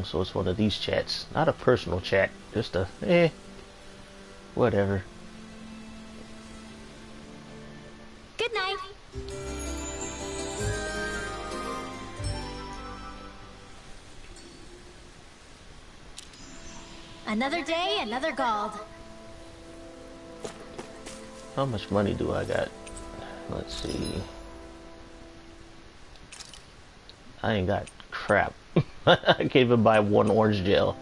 So it's one of these chats. Not a personal chat, just a, whatever. Good night. Another day, another Gald. How much money do I got? Let's see. I ain't got crap. I can't even buy one orange gel.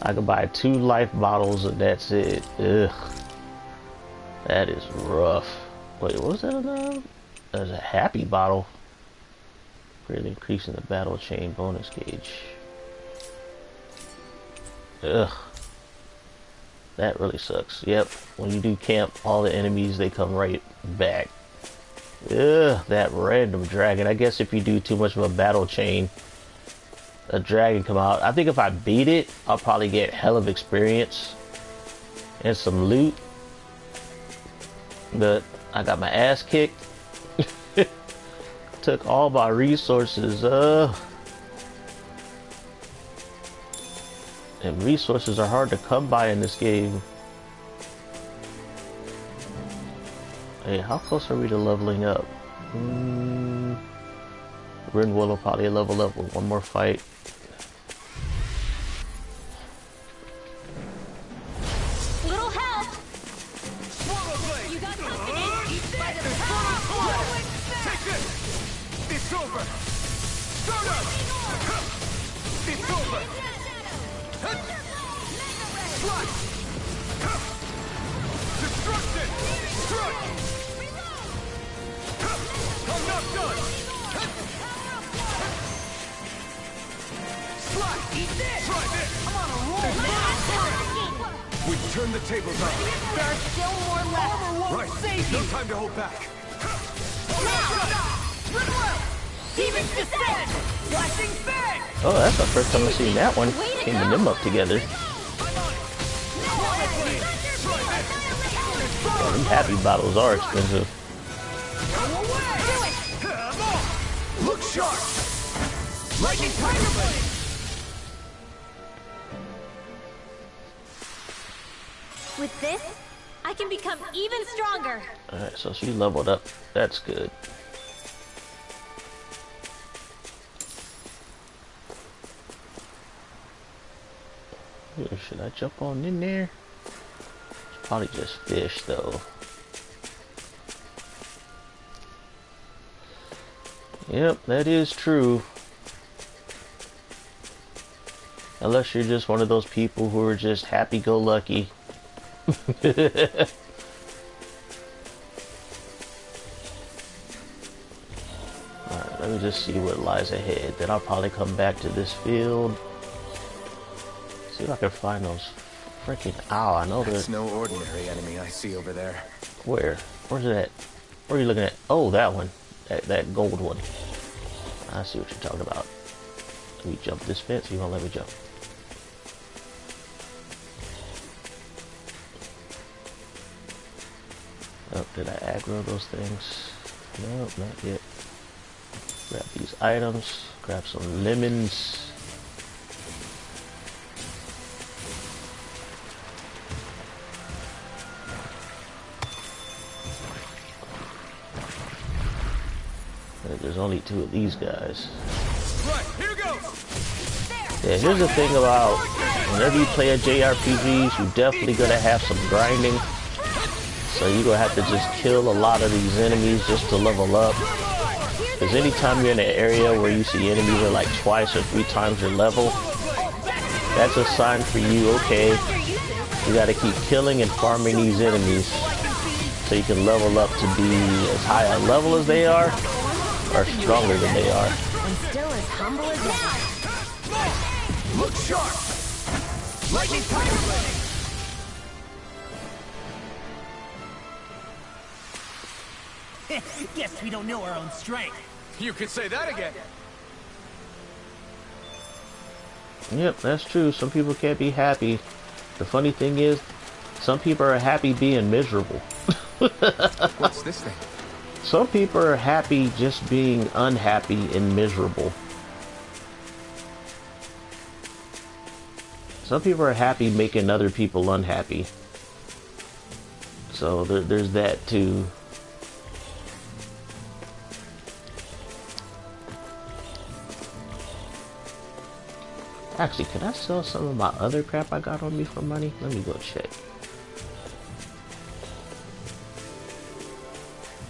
I can buy 2 life bottles and that's it. Ugh. That is rough. Wait, what was that about? There's a happy bottle. Really increasing the battle chain bonus gauge. Ugh. That really sucks. Yep, when you do camp, all the enemies, they come right back. Ugh, that random dragon. I guess if you do too much of a battle chain, a dragon come out. I think if I beat it, I'll probably get hell of experience and some loot. But I got my ass kicked. Took all my resources. And resources are hard to come by in this game. Hey, how close are we to leveling up? Rinwell will probably level up with one more fight. Little help! You got company! Take this! It's over! Start up! It's over! Fly! Destruction! Strike! I'm not done! Slide! Eat this! Try this! I'm on a roll! turn the tables on. There are still more left. Right. No time to hold back. Demons descend! Flashing fang! Oh, that's the first time I've seen that one. Teaming them up together. Oh, them happy bottles are expensive. Look sharp! Lightning Tiger Blade! With this, I can become even stronger. Alright, so she leveled up. That's good. Ooh, should I jump on in there? It's probably just fish though. Yep, that is true. Unless you're just one of those people who are just happy-go-lucky. Alright, let me just see what lies ahead. Then I'll probably come back to this field. See if I can find those freaking owl. I know That's there's no ordinary enemy I see over there. where? Where's it at? Where are you looking at? Oh, that one. That gold one. I see what you're talking about. Let me jump this fence. You won't let me jump. Oh, did I aggro those things? No, not yet. Grab these items. Grab some lemons. There's only 2 of these guys. Right, here goes! Yeah, here's the thing about whenever you play a JRPGs, you're definitely gonna have some grinding. So you're gonna have to just kill a lot of these enemies just to level up. Because anytime you're in an area where you see enemies are like twice or 3 times your level, that's a sign for you, okay, you gotta keep killing and farming these enemies so you can level up to be as high a level as they are, or stronger than they are. I'm still as humble as ever. Look sharp! Lightning Tiger Blade! Guess we don't know our own strength. You could say that again. Yep, that's true. Some people can't be happy. The funny thing is, some people are happy being miserable. What's this thing? Some people are happy just being unhappy and miserable. Some people are happy making other people unhappy. So there's that too. Actually, can I sell some of my other crap I got on me for money? Let me go check.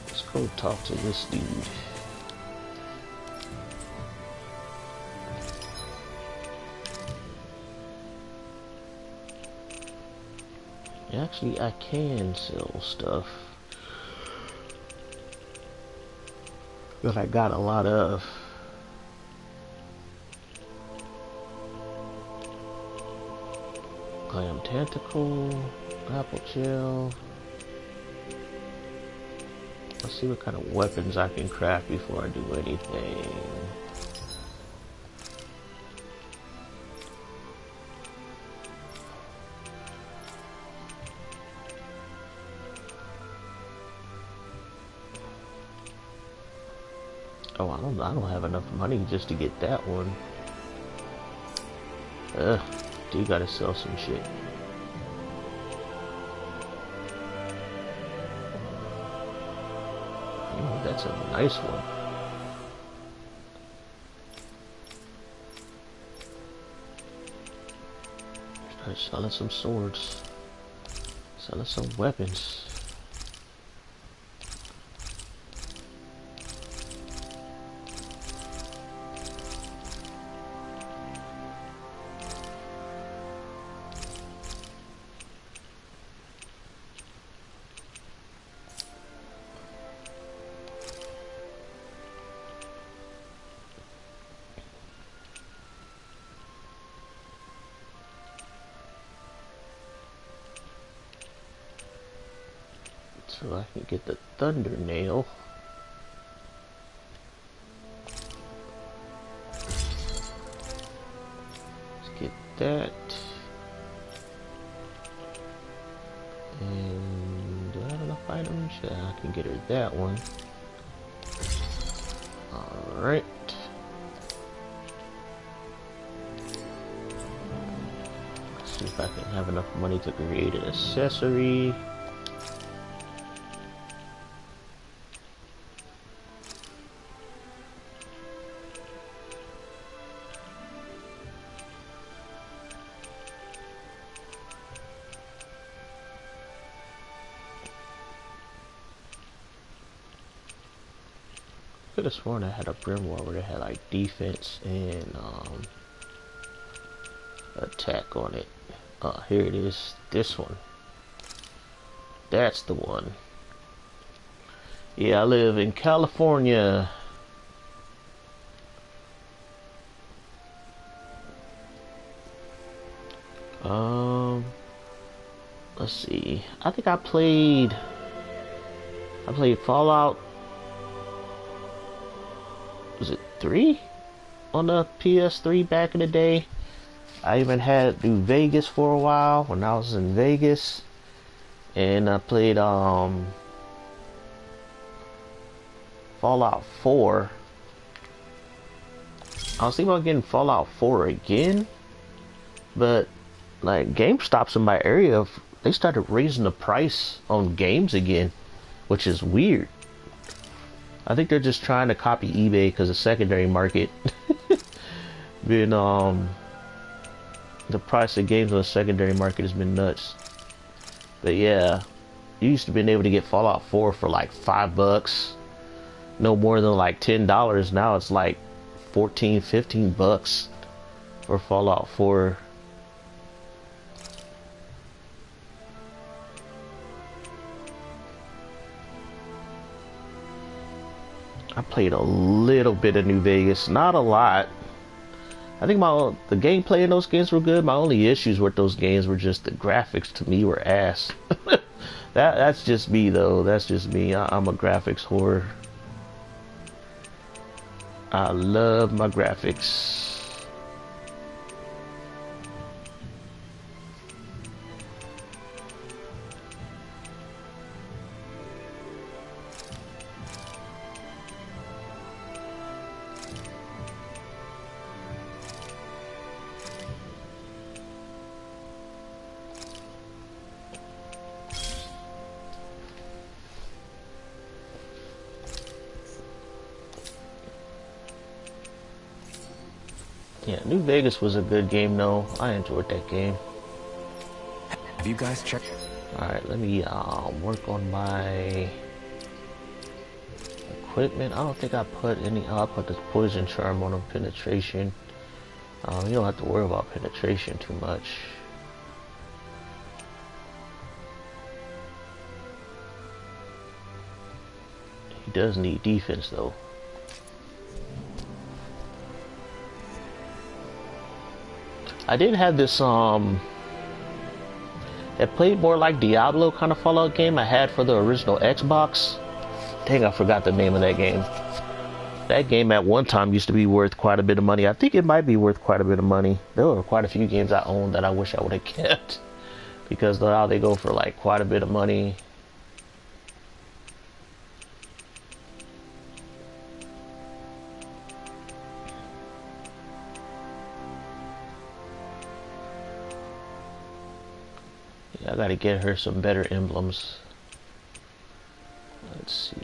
Let's go talk to this dude. Actually, I can sell stuff that I got a lot of. Clam tentacle, apple gel. Let's see what kind of weapons I can craft before I do anything. Oh, I don't have enough money just to get that one. Do gotta sell some shit. Ooh, that's a nice one. Start selling some swords. Selling some weapons. so I can get the Thunder Nail. Let's get that. And do I have enough items? Yeah, I can get her that one. Alright. See if I can have enough money to create an accessory. Could have sworn I had a Grimoire where it had like defense and attack on it. Here it is. This one. That's the one. Yeah, I live in California. Let's see. I think I played Fallout. Was it 3 on the PS3 back in the day? I even had New Vegas for a while when I was in Vegas, and I played Fallout 4. I was thinking about getting Fallout 4 again, but like GameStops in my area, they started raising the price on games again, which is weird. I think they're just trying to copy eBay because the secondary market been the price of games on the secondary market has been nuts. But yeah, you used to be able to get Fallout 4 for like $5, no more than like $10. Now it's like 14, 15 bucks for Fallout 4. I played a little bit of New Vegas, not a lot. I think the gameplay in those games were good. My only issues with those games were just the graphics. To me, were ass. That's just me though. That's just me. I'm a graphics whore. I love my graphics. Yeah, New Vegas was a good game though. I enjoyed that game. Have you guys checked? Alright, let me work on my equipment. I don't think I put any. I put the poison charm on penetration. You don't have to worry about penetration too much. He does need defense though. I did have this it played more like Diablo kind of Fallout game I had for the original Xbox. Dang, I forgot the name of that game. That game at one time used to be worth quite a bit of money. I think it might be worth quite a bit of money. There were quite a few games I owned that I wish I would have kept, because now they go for like quite a bit of money. I gotta get her some better emblems. Let's see.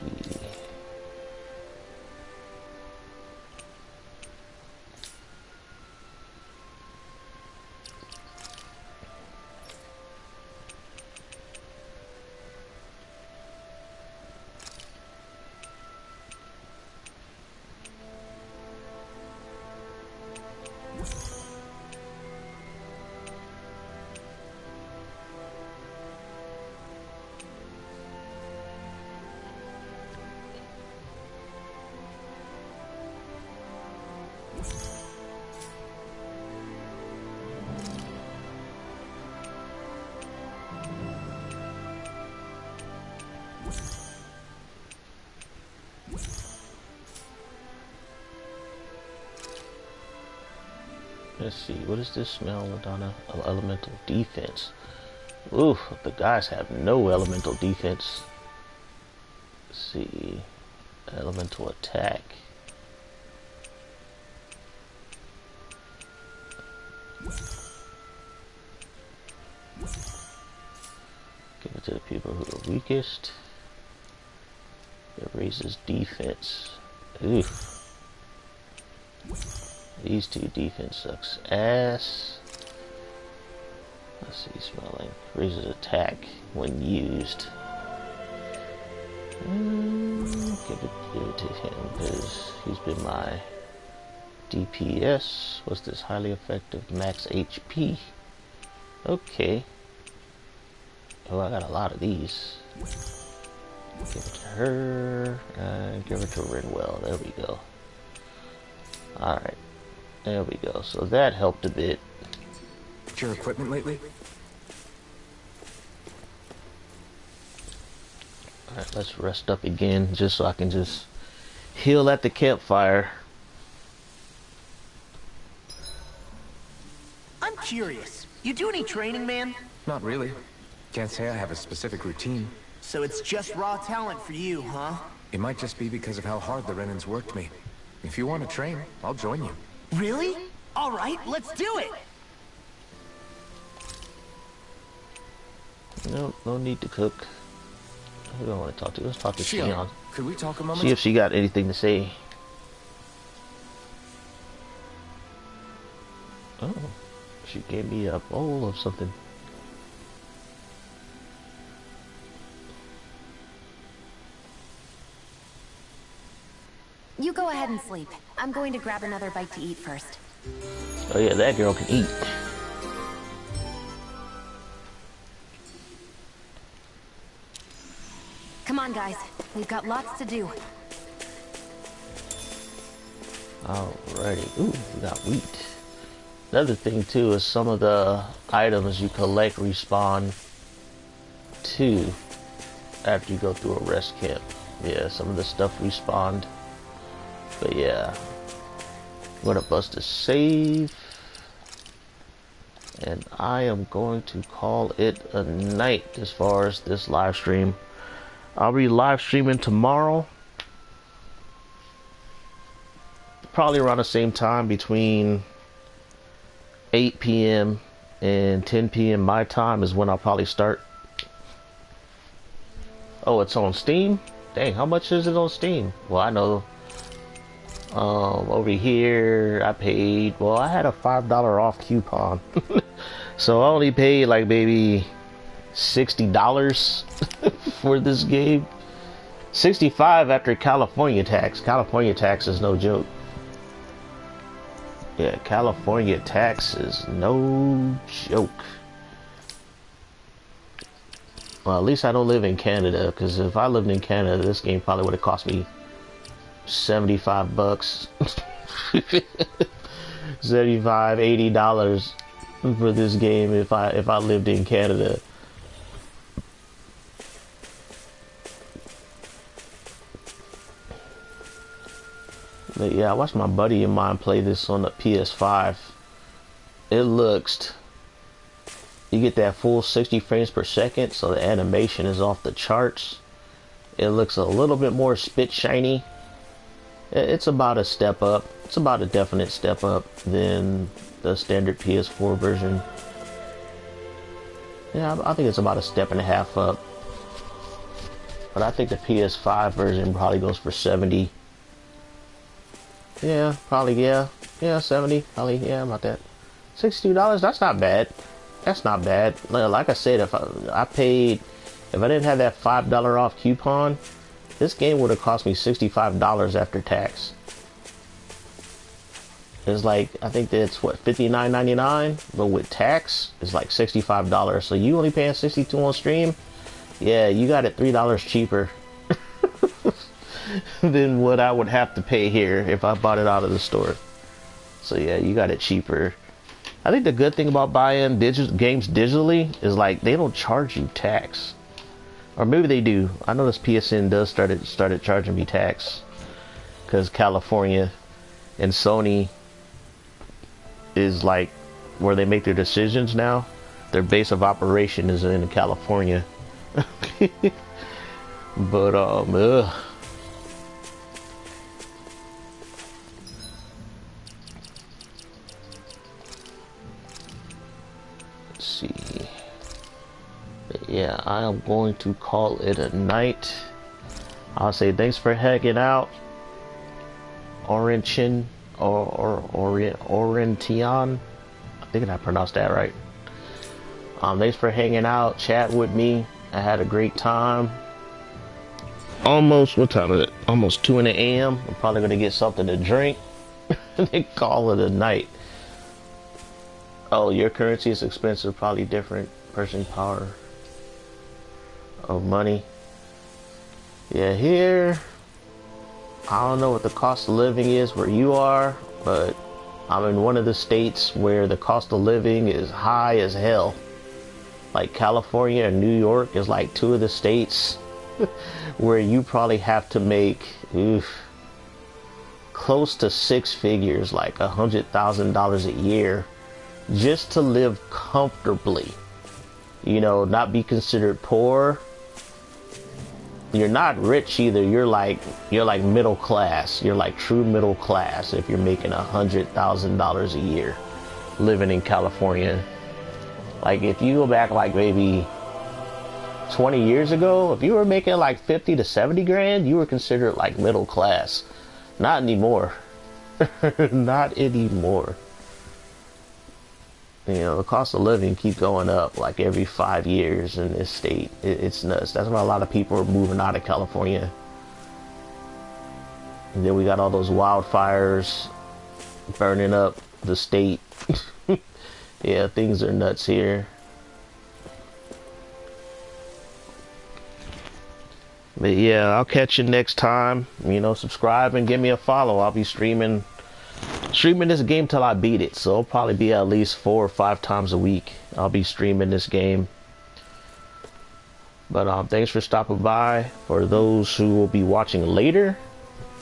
Let's see, what is this smell, Madonna? Elemental defense. Oof, the guys have no elemental defense. Let's see, elemental attack. Give it to the people who are weakest. It raises defense. Oof. These two defense sucks ass. Let's see, smelling. Raises attack when used. Give it to him because he's been my DPS. What's this? Highly effective max HP. Okay. Oh, I got a lot of these. Give it to her. And give it to Rinwell. There we go. Alright. There we go. So that helped a bit. Your equipment lately? Alright, let's rest up again just so I can just heal at the campfire. I'm curious. You do any training, man? Not really. Can't say I have a specific routine. So it's just raw talent for you, huh? It might just be because of how hard the Renans worked me. If you want to train, I'll join you. Really? All right, let's do it! Nope, no need to cook. Who do I want to talk to? Let's talk to Shionne. Could we talk a moment? See if she got anything to say. Oh, she gave me a bowl of something. You go ahead and sleep. I'm going to grab another bite to eat first. Oh yeah, that girl can eat. Come on, guys. We've got lots to do. Alrighty. Ooh, we got wheat. Another thing too is some of the items you collect respawn too after you go through a rest camp. Yeah, some of the stuff respawned. But yeah, I'm gonna bust a save, and I am going to call it a night as far as this live stream. I'll be live streaming tomorrow, probably around the same time, between 8 p.m. and 10 p.m. my time is when I'll probably start. Oh, it's on Steam? Dang, how much is it on Steam? Well, I know. Over here, I paid, well, I had a $5 off coupon. So I only paid like maybe $60 for this game. 65 after California tax. California tax is no joke. Yeah, California tax is no joke. Well, at least I don't live in Canada, because if I lived in Canada, this game probably would have cost me $75. $75-$80 for this game if I lived in Canada. But yeah, I watched my buddy of mine play this on the PS5. It looks, you get that full 60 frames per second, so the animation is off the charts. It looks a little bit more spit shiny. It's about a step up. It's about a definite step up than the standard PS4 version. Yeah, I think it's about a step and a half up. But I think the PS5 version probably goes for 70. Yeah, probably, yeah. Yeah, 70. Probably, yeah, about that. $62, that's not bad. That's not bad. Like I said, if I didn't have that $5 off coupon, this game would have cost me $65 after tax. It's like, I think that's what, $59.99, but with tax, it's like $65. So you only paying $62 on stream? Yeah, you got it $3 cheaper than what I would have to pay here if I bought it out of the store. So yeah, you got it cheaper. I think the good thing about buying games digitally is like they don't charge you tax. Or maybe they do. I know this PSN does started charging me tax because California and Sony is like where they make their decisions now. Their base of operation is in California. But ugh. Let's see. But yeah, I am going to call it a night. I'll say thanks for hanging out, Orientian or Orientian. I think I pronounced that right. Thanks for hanging out, chat with me. I had a great time. Almost, what time is it? Almost 2 a.m. I'm probably gonna get something to drink and then call it a night. Oh, your currency is expensive, probably different purchasing power of money. Yeah, here, I don't know what the cost of living is where you are, but I'm in one of the states where the cost of living is high as hell. Like California and New York is like two of the states where you probably have to make close to 6 figures, like $100,000 a year, just to live comfortably. You know, not be considered poor. You're not rich either. You're like middle class. You're like true middle class if you're making $100,000 a year living in California. Like if you go back like maybe 20 years ago, if you were making like 50 to 70 grand, you were considered like middle class. Not anymore. Not anymore. You know, the cost of living keep going up like every 5 years in this state. It's nuts. That's why a lot of people are moving out of California. And then we got all those wildfires burning up the state. Yeah, things are nuts here. But yeah, I'll catch you next time. You know, subscribe and give me a follow. I'll be streaming this game till I beat it. So it'll probably be at least 4 or 5 times a week. I'll be streaming this game. But thanks for stopping by. For those who will be watching later,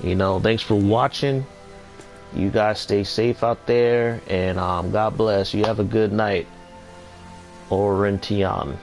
you know, thanks for watching. You guys stay safe out there, and God bless. You have a good night. Orientian.